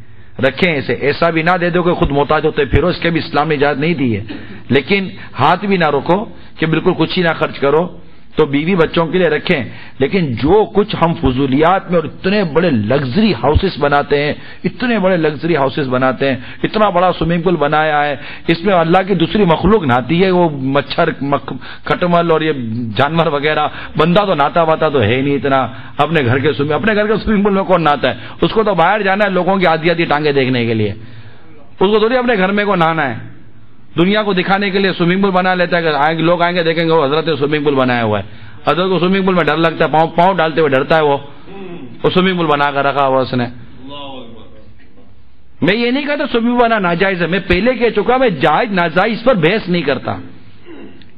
رکھیں اسے, ایسا بھی نہ دے دو کہ خود محتاج ہوتے پھرو, اس کے بھی اسلام نے اجازت نہیں دی ہے. لیکن ہاتھ بھی نہ رکھو کہ بالکل کچھ ہی نہ خرچ کرو, تو بیوی بچوں کے لیے رکھیں. لیکن جو کچھ ہم فضولیات میں اور اتنے بڑے لگژری ہاؤسز بناتے ہیں, اتنے بڑے لگژری ہاؤسز بناتے ہیں, اتنا بڑا سوئمنگ پول بنایا ہے, اس میں اللہ کی دوسری مخلوق نہاتی ہے, وہ مچھر, کھٹمل اور یہ جانور وغیرہ. بندہ تو نہاتا واتا تو ہے ہی نہیں اتنا. اپنے گھر کے سوئمنگ پول میں کون نہاتا ہے؟ اس کو تو باہر جانا ہے لوگوں کی آدھی آدھی ٹانگیں دیکھنے کے لیے, اس کو تھوڑی اپنے گھر میں کو نہانا ہے. دنیا کو دکھانے کے لیے سوئمنگ پول بنا لیتا ہے, لوگ آئیں گے دیکھیں گے وہ حضرت نے سوئمنگ پول بنایا ہوا ہے. حضرت کو سوئمنگ پول میں ڈر لگتا ہے, پاؤں ڈالتے ہوئے ڈرتا ہے, وہ سوئمنگ پول بنا کر رکھا ہوا اس نے. میں یہ نہیں کہتا سوئمنگ پول بنا ناجائز ہے, میں پہلے کہہ چکا, میں جائز ناجائز پر بحث نہیں کرتا.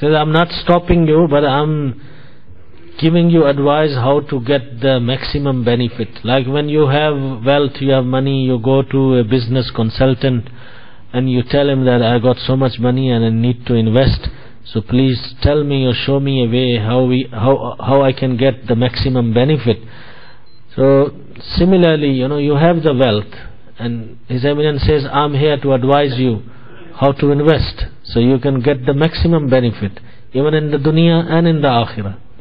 So I'm not stopping you, but I'm giving you advice how to get the maximum benefit. Like when you have wealth, you have money, you go to a business consultant and you tell him that I got so much money and I need to invest, so please tell me or show me a way how I can get the maximum benefit. So similarly, you have the wealth, and His Eminence says I'm here to advise you how to invest so you can get the maximum benefit even in the dunya and in the akhirah.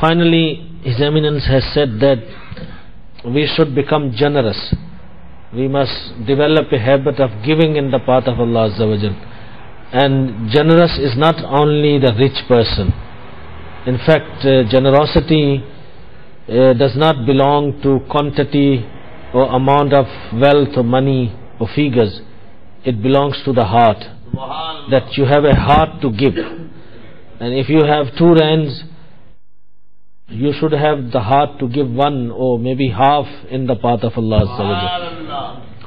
Finally, His Eminence has said that we should become generous. We must develop a habit of giving in the path of Allah Azza wa Jal. And generous is not only the rich person. In fact, generosity does not belong to quantity or amount of wealth or money or figures. It belongs to the heart, that you have a heart to give. And if you have 2 rands, you should have the heart to give 1 or maybe half in the path of Allah Azza wa Jal.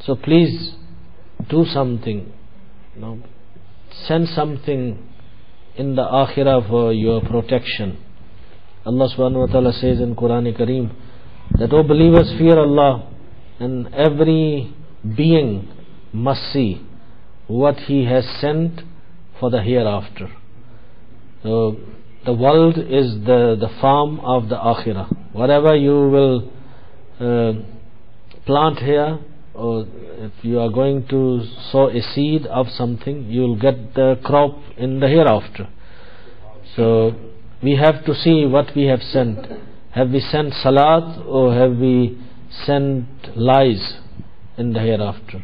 So please do something, send something in the akhirah for your protection. Allah subhanahu wa ta'ala says in Quran Kareem that, O believers, fear Allah, and every being must see what he has sent for the hereafter. So the world is the farm of the akhirah. Whatever you will plant here, or if you are going to sow a seed of something, you will get the crop in the hereafter. So we have to see what we have sent. Have we sent salat, or have we sent lies in the hereafter?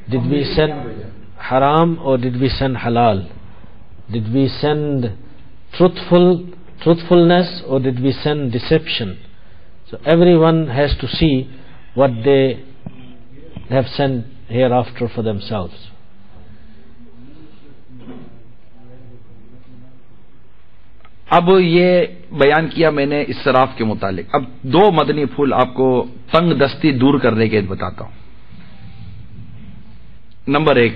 Did we send haram, or did we send halal? Did we send truthfulness, or did we send deception? So everyone has to see what they have sent hereafter for themselves. اب یہ بیان کیا میں نے اسراف کے متعلق. اب دو مدنی پھول آپ کو تنگ دستی دور کرنے کے بتاتا ہوں. نمبر ایک،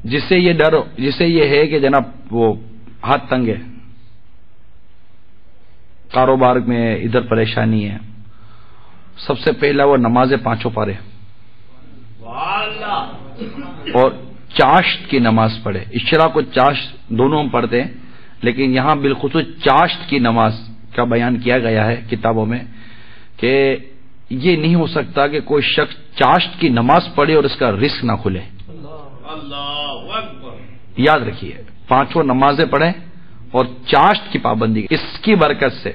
جسے یہ ہے کہ جناب وہ ہاتھ تنگ ہے، کاروبار میں ادھر پریشانی ہے، سب سے پہلا وہ نمازیں پانچوں پڑھے اور چاشت کی نماز پڑھے. اشراق و چاشت دونوں ہم پڑھتے ہیں، لیکن یہاں بالخصوص چاشت کی نماز کا بیان کیا گیا ہے کتابوں میں کہ یہ نہیں ہو سکتا کہ کوئی شخص چاشت کی نماز پڑھے اور اس کا رزق نہ کھلے. یاد رکھیے، پانچوں نمازیں پڑھیں اور چاشت کی پابندی، اس کی برکت سے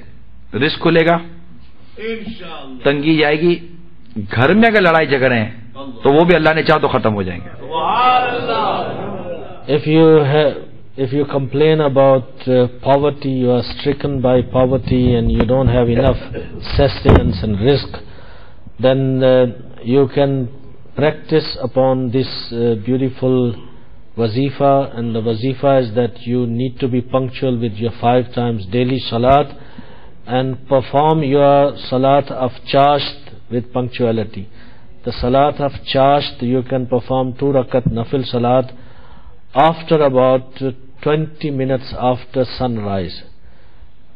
رزق کھلے گا، تنگی جائے گی. گھر میں اگر لڑائی جھگڑے ہیں تو وہ بھی اللہ نے چاہا تو ختم ہو جائیں گے. If you complain about poverty, you are stricken by poverty and you don't have enough sustenance and risk, then you can practice upon this beautiful wazifa, and the wazifa is that you need to be punctual with your 5 times daily salat and perform your salat of chasht with punctuality. The salat of chasht you can perform 2 rakat nafil salat after about 20 minutes after sunrise,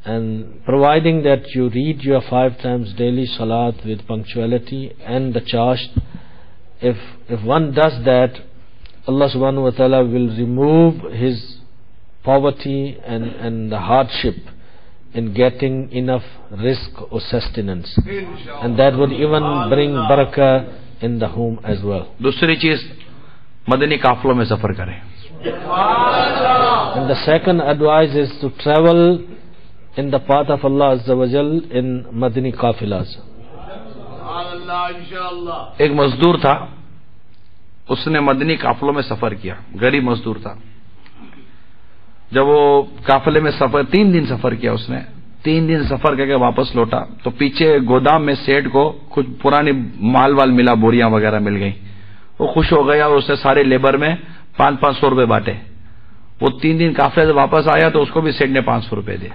and providing that you read your 5 times daily salat with punctuality and the chasht, if one does that, Allah subhanahu wa ta'ala will remove his poverty and the hardship in getting enough risk or sustenance, and that would even bring barakah in the home as well. دوسری چیز، مدنی قافلوں میں سفر کریں. And the second advice is to travel in the path of Allah Azza wa Jal in Madani Qafilas. ایک مزدور تھا، اس نے مدنی قافلوں میں سفر کیا، غریب مزدور تھا. جب وہ قافلے میں 3 دن سفر کیا، اس نے 3 دن سفر کر کے واپس لوٹا تو پیچھے گودام میں سیٹ کو کچھ پرانی مال ملا، بوریاں وغیرہ مل گئی. وہ خوش ہو گیا اور اس نے سارے لیبر میں 500 روپے بانٹے. وہ 3 دن قافلے سے واپس آیا تو اس کو بھی سیٹ نے 500 روپے دیے.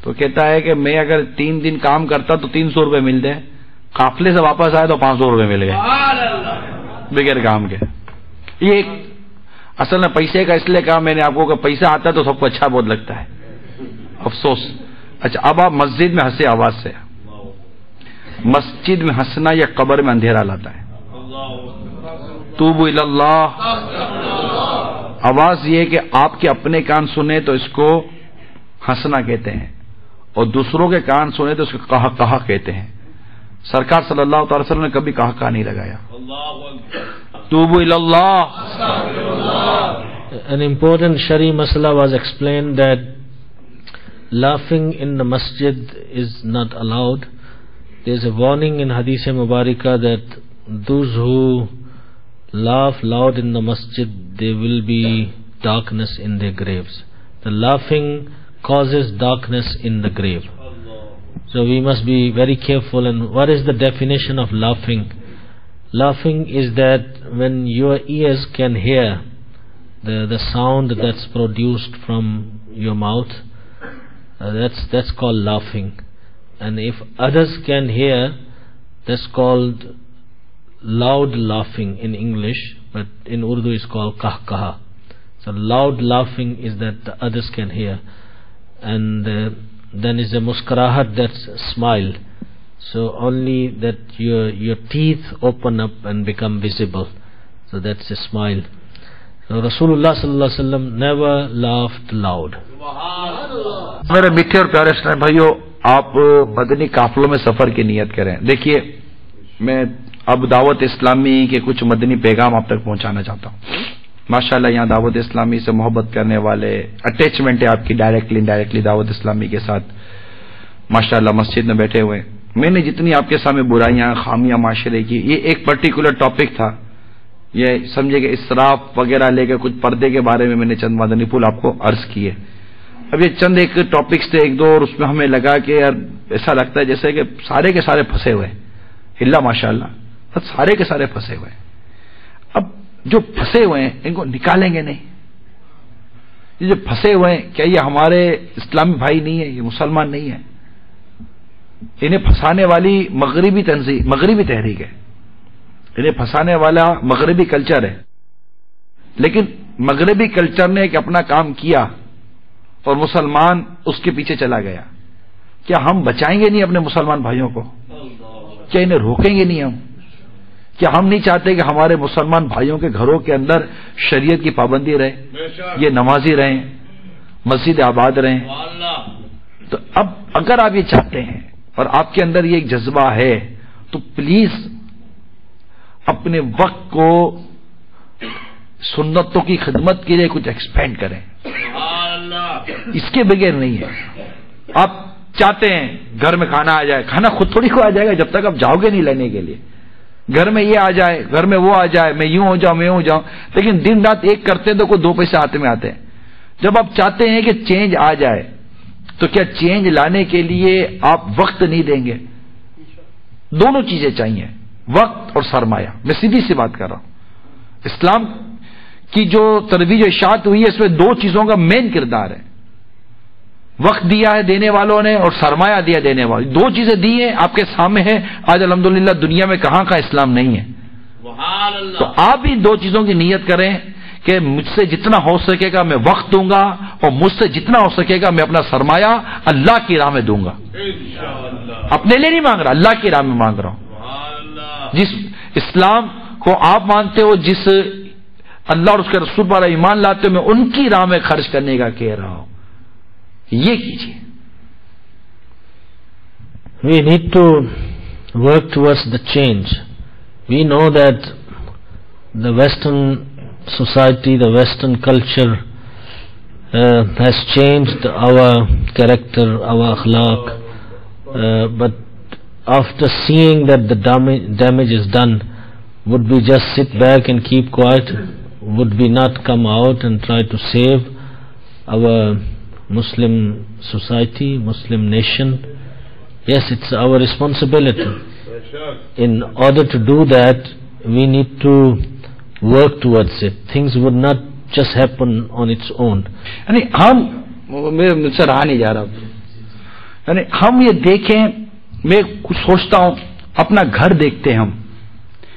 تو کہتا ہے کہ میں اگر 3 دن کام کرتا تو 300 روپے ملتے، قافلے سے واپس آیا تو 500 روپے مل گئے بغیر کام کے. یہ ایک اصل میں پیسے کا اس لیے کہا میں نے آپ کو کہ پیسہ آتا ہے تو سب کو اچھا بہت لگتا ہے، افسوس. اچھا، اب آپ مسجد میں ہنسے آواز سے. مسجد میں ہنسنا یا قبر میں اندھیرا لاتا ہے. توبوا الی اللہ. آواز یہ کہ آپ کے اپنے کان سنے تو اس کو ہنسنا کہتے ہیں، اور دوسروں کے کان سنے تو اس کو کہا کہا کہتے ہیں. سرکار صلی اللہ تعالی وسلم نے کبھی کہا کہا نہیں لگایا. توبوا الی اللہ. An important Shari masala was explained that laughing in the masjid is not allowed. There is a warning in Hadith Mubarakah that those who laugh loud in the masjid, there will be darkness in their graves. The laughing causes darkness in the grave. So we must be very careful. And what is the definition of laughing? Laughing is that when your ears can hear the sound that's produced from your mouth, that's called laughing. And if others can hear, that's called loud laughing in English, but in Urdu it's called kahkaha. So loud laughing is that the others can hear. And then is a muskarahat, that's a smile. So only that your teeth open up and become visible. So that's a smile. So Rasulullah sallallahu alaihi wasallam never laughed loud. میرے میٹھے اور پیارے اسلام بھائیو، آپ مدنی قافلوں میں سفر کی نیت کریں. دیکھیے، میں اب دعوت اسلامی کے کچھ مدنی پیغام آپ تک پہنچانا چاہتا ہوں. ماشاءاللہ یہاں دعوت اسلامی سے محبت کرنے والے، اٹیچمنٹ ہے آپ کی ڈائریکٹلی انڈائریکٹلی دعوت اسلامی کے ساتھ. ماشاءاللہ مسجد میں بیٹھے ہوئے. میں نے جتنی آپ کے سامنے برائیاں، خامیاں معاشرے کی، یہ ایک پرٹیکولر ٹاپک تھا. یہ سمجھے کہ اسراف وغیرہ لے کے کچھ پردے کے بارے میں میں نے چند مدنی پھول آپ کو عرض کیے. اب یہ چند ایک ٹاپکس تھے، ایک دو، اور اس میں ہمیں لگا کہ یار ایسا لگتا ہے جیسے کہ سارے کے سارے پھنسے ہوئے. اللہ ماشاءاللہ سارے کے سارے پھنسے ہوئے. اب جو پھنسے ہوئے ہیں ان کو نکالیں گے نہیں. یہ جو پھنسے ہوئے ہیں، کیا یہ ہمارے اسلامی بھائی نہیں ہیں؟ یہ مسلمان نہیں ہیں؟ انہیں پھنسانے والی مغربی تنظیم، مغربی تحریک ہے، انہیں پھنسانے والا مغربی کلچر ہے. لیکن مغربی کلچر نے ایک اپنا کام کیا اور مسلمان اس کے پیچھے چلا گیا. کیا ہم بچائیں گے نہیں اپنے مسلمان بھائیوں کو؟ کیا انہیں روکیں گے نہیں ہم؟ کیا ہم نہیں چاہتے کہ ہمارے مسلمان بھائیوں کے گھروں کے اندر شریعت کی پابندی رہے، یہ نمازی رہیں، مسجد آباد رہیں؟ تو اب اگر آپ یہ چاہتے ہیں اور آپ کے اندر یہ ایک جذبہ ہے تو پلیز اپنے وقت کو سنتوں کی خدمت کے لیے کچھ ایکسپینڈ کریں. اس کے بغیر نہیں ہے. آپ چاہتے ہیں گھر میں کھانا آ جائے، کھانا خود تھوڑی کو آ جائے گا جب تک آپ جاؤ گے نہیں لینے کے لیے. گھر میں یہ آ جائے، گھر میں وہ آ جائے، میں یوں ہو جاؤں میں ہو جاؤں، لیکن دن رات ایک کرتے ہیں تو کوئی 2 پیسے ہاتھ میں آتے ہیں. جب آپ چاہتے ہیں کہ چینج آ جائے تو کیا چینج لانے کے لیے آپ وقت نہیں دیں گے؟ دونوں چیزیں چاہیے، وقت اور سرمایہ. میں سیدھی سی بات کر رہا ہوں. اسلام کی جو ترویج و اشاعت ہوئی ہے اس میں 2 چیزوں کا مین کردار ہے. وقت دیا ہے دینے والوں نے اور سرمایہ دیا دینے والوں. 2 چیزیں دی ہیں، آپ کے سامنے ہے. آج الحمدللہ دنیا میں کہاں کا اسلام نہیں ہے. تو آپ بھی 2 چیزوں کی نیت کریں کہ مجھ سے جتنا ہو سکے گا میں وقت دوں گا اور مجھ سے جتنا ہو سکے گا میں اپنا سرمایہ اللہ کی راہ میں دوں گا. اپنے لیے نہیں مانگ رہا، اللہ کی راہ میں مانگ رہا ہوں. جس اسلام کو آپ مانتے ہو، جس اللہ اور اس کے رسول پر ایمان لاتے ہو، میں ان کی راہ میں خرچ کرنے کا کہہ رہا ہوں. یہ کیجیے. We need to work towards the change. We know that the Western society, the Western culture has changed our character, our akhlaq, but after seeing that the damage is done, would we just sit back and keep quiet? Would we not come out and try to save our Muslim society, Muslim nation? Yes, it's our responsibility. In order to do that, we need to work towards it. Things would not just happen on its own. یعنی ہم مجھ سے رہا نہیں جا رہا. یعنی ہم یہ دیکھیں، میں کچھ سوچتا ہوں، اپنا گھر دیکھتے ہیں ہم.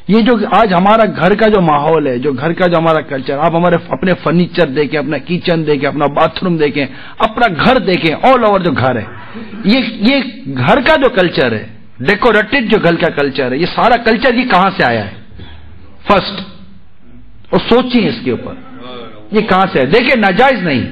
یہ جو آج ہمارا گھر کا جو ماحول ہے، جو گھر کا جو ہمارا کلچر، آپ ہمارے اپنے فرنیچر دیکھیں، اپنا کچن دیکھیں، اپنا باتھ روم دیکھیں، اپنا گھر دیکھیں، آل اوور جو گھر ہے، یہ گھر کا جو کلچر ہے، ڈیکوریٹڈ جو گھر کا کلچر ہے، یہ سارا کلچر یہ کہاں سے آیا ہے فرسٹ؟ اور سوچیں اس کے اوپر یہ کہاں سے ہے. دیکھیں ناجائز نہیں،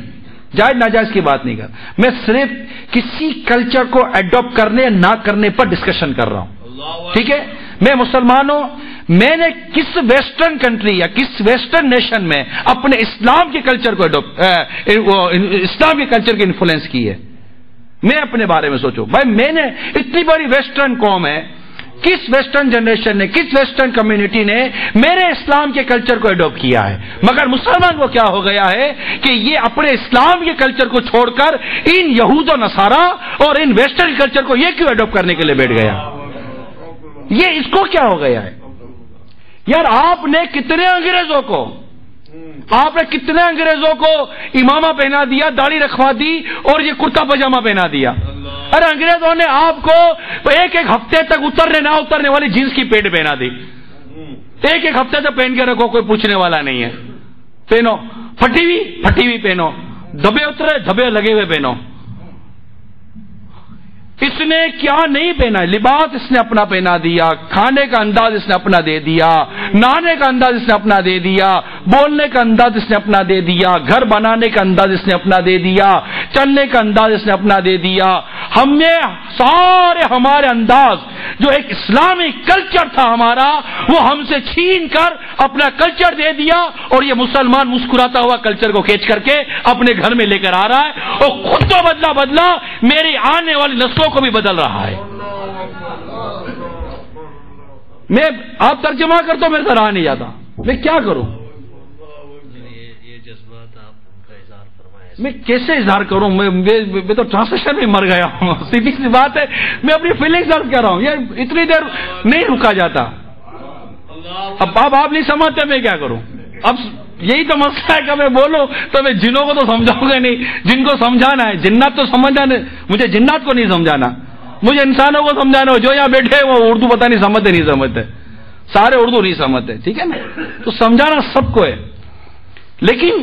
جائز ناجائز کی بات نہیں کر، میں صرف کسی کلچر کو ایڈاپٹ کرنے یا نہ کرنے پر ڈسکشن کر رہا ہوں. ٹھیک ہے، میں مسلمان ہوں، میں نے کس ویسٹرن کنٹری یا کس ویسٹرن نیشن میں اپنے اسلام کے کلچر کو اسلام کے کلچر کی انفلوئنس کی ہے؟ میں اپنے بارے میں سوچوں بھائی، میں نے اتنی بڑی ویسٹرن قوم ہے، کس ویسٹرن جنریشن نے، کس ویسٹرن کمیونٹی نے میرے اسلام کے کلچر کو اڈاپٹ کیا ہے؟ مگر مسلمان کو کیا ہو گیا ہے کہ یہ اپنے اسلام کے کلچر کو چھوڑ کر ان یہود و نصارہ اور ان ویسٹرن کلچر کو یہ کیوں اڈاپٹ کرنے کے لیے بیٹھ گیا؟ یہ اس کو کیا ہو گیا ہے؟ یار آپ نے کتنے انگریزوں کو امامہ پہنا دیا، داڑھی رکھوا دی اور یہ کرتا پاجامہ پہنا دیا. ارے انگریزوں نے آپ کو ایک ہفتے تک اترنے نہ اترنے والی جینس کی پینٹ پہنا دی. ایک ہفتے تک پہن کے رکھو، کوئی پوچھنے والا نہیں ہے. پہنو پھٹی ہوئی پہنو، دھبے اترے دھبے لگے ہوئے پہنو. اس نے کیا نہیں پہنا؟ لباس اس نے اپنا پہنا دیا، کھانے کا انداز اس نے اپنا دے دیا، نہانے کا انداز اس نے اپنا دے دیا، بولنے کا انداز اس نے اپنا دے دیا، گھر بنانے کا انداز اس نے اپنا دے دیا، چلنے کا انداز اس نے اپنا دے دیا. ہم نے سارے ہمارے انداز جو ایک اسلامی کلچر تھا ہمارا، وہ ہم سے چھین کر اپنا کلچر دے دیا، اور یہ مسلمان مسکراتا ہوا کلچر کو کھینچ کر کے اپنے گھر میں لے کر آ رہا ہے، اور خود تو بدلا میری آنے والی نسلوں کو بھی بدل رہا ہے. میں آپ ترجمہ کر تو میرے سے رہا نہیں جاتا، میں کیا کروں؟ میں کیسے اظہار کروں؟ میں تو ٹرانسلیشن میں مر گیا ہوں. سیدھی سی بات ہے، میں اپنی فیلنگز ظاہر کر رہا ہوں. یہ اتنی دیر نہیں رکا جاتا. اب آپ نہیں سمجھتے میں کیا کروں؟ اب یہی تو مسئلہ ہے کہ میں بولوں تو میں جنوں کو تو سمجھاؤں گا نہیں، جن کو سمجھانا ہے، جنات تو سمجھانا، مجھے جنات کو نہیں سمجھانا، مجھے انسانوں کو سمجھانا ہو، جو یہاں بیٹھے وہ اردو پتہ نہیں سمجھتے، سارے اردو نہیں سمجھتے، ٹھیک ہے نا؟ تو سمجھانا سب کو ہے، لیکن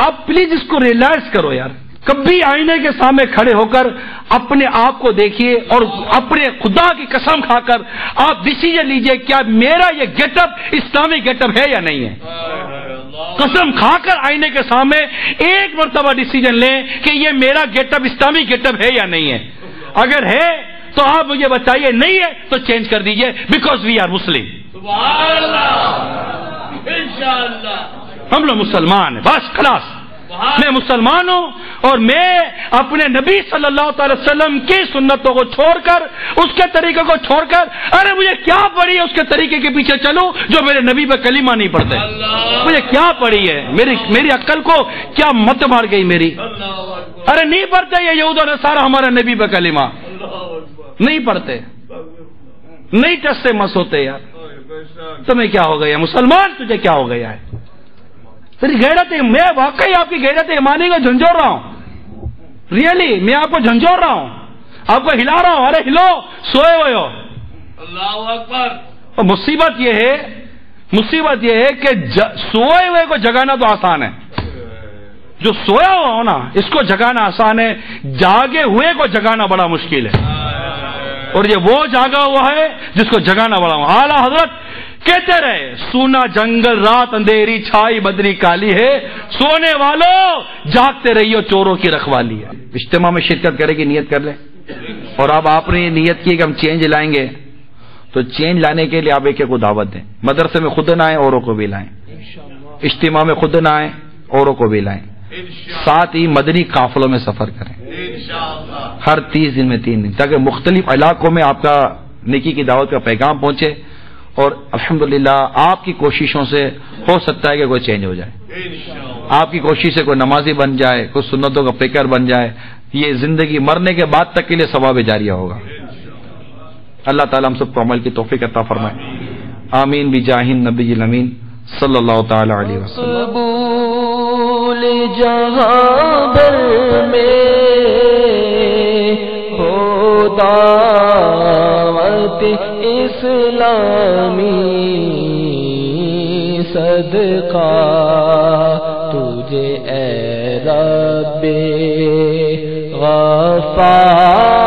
آپ پلیز اس کو ریلائز کرو یار. کبھی آئینے کے سامنے کھڑے ہو کر اپنے آپ کو دیکھیے اور اپنے خدا کی قسم کھا کر آپ ڈیسیژن لیجئے کیا میرا یہ گیٹ اپ اسلامی گیٹ اپ ہے یا نہیں ہے. قسم کھا کر آئینے کے سامنے ایک مرتبہ ڈیسیژن لیں کہ یہ میرا گیٹ اپ اسلامی گیٹ اپ ہے یا نہیں ہے. اگر ہے تو آپ مجھے بتائیے، نہیں ہے تو چینج کر دیجئے، بیکاز وی آر مسلم. ہم لوگ مسلمان ہیں، بس خلاص. میں مسلمان ہوں اور میں اپنے نبی صلی اللہ تعالی وسلم کی سنتوں کو چھوڑ کر، اس کے طریقے کو چھوڑ کر، ارے مجھے کیا پڑی ہے اس کے طریقے کے پیچھے چلوں جو میرے نبی پہ کلمہ نہیں پڑھتے. مجھے کیا پڑی ہے، میری عقل کو کیا مت مار گئی میری. ارے نہیں پڑھتے یہ یہود و نصارہ ہمارے نبی پہ کلمہ نہیں پڑھتے، نہیں ٹس سے مس ہوتے. یار تمہیں کیا ہو گیا مسلمان، تجھے کیا ہو گیا ہے؟ تیری غیرت ہے، میں واقعی آپ کی غیرت ایمانی کو جھنجھوڑ رہا ہوں، ریئلی میں آپ کو جھنجھوڑ رہا ہوں، آپ کو ہلا رہا ہوں. ارے ہلو، سوئے ہوئے ہو. اللہ اکبر. اور مصیبت یہ ہے کہ سوئے ہوئے کو جگانا تو آسان ہے، جو سویا ہوا ہو نا اس کو جگانا آسان ہے، جاگے ہوئے کو جگانا بڑا مشکل ہے. اور یہ وہ جاگا ہوا ہے جس کو جگانا بڑا. اعلیٰ حضرت کہتے رہے، سونا جنگل رات اندھیری چھائی بدری کالی ہے، سونے والوں جاگتے رہیو چوروں کی رکھوالی ہے. اجتماع میں شرکت کرے کی نیت کر لیں. اور اب آپ نے یہ نیت کی کہ ہم چینج لائیں گے، تو چینج لانے کے لیے آپ ایک کو دعوت دیں. مدرسے میں خود نہ آئیں، اوروں کو بھی لائیں. اجتماع میں خود نہ آئیں، اوروں کو بھی لائیں. ساتھ ہی مدنی قافلوں میں سفر کریں ہر 30 دن میں 3 دن، تاکہ مختلف علاقوں میں آپ کا نیکی کی دعوت کا پیغام پہنچے. اور الحمدللہ آپ کی کوششوں سے ہو سکتا ہے کہ کوئی چینج ہو جائے. آپ کی کوشش سے کوئی نمازی بن جائے، کوئی سنتوں کا پیکر بن جائے. یہ زندگی مرنے کے بعد تک کے لیے ثواب جاریہ ہوگا. اللہ تعالیٰ ہم سب کو عمل کی توفیق عطا فرمائے. آمین بجاہ النبی الامین صلی اللہ تعالی علیہ وسلم. جہاں بر میں ہو دعوت اسلامی، صدقہ تجھے اے رب غفار.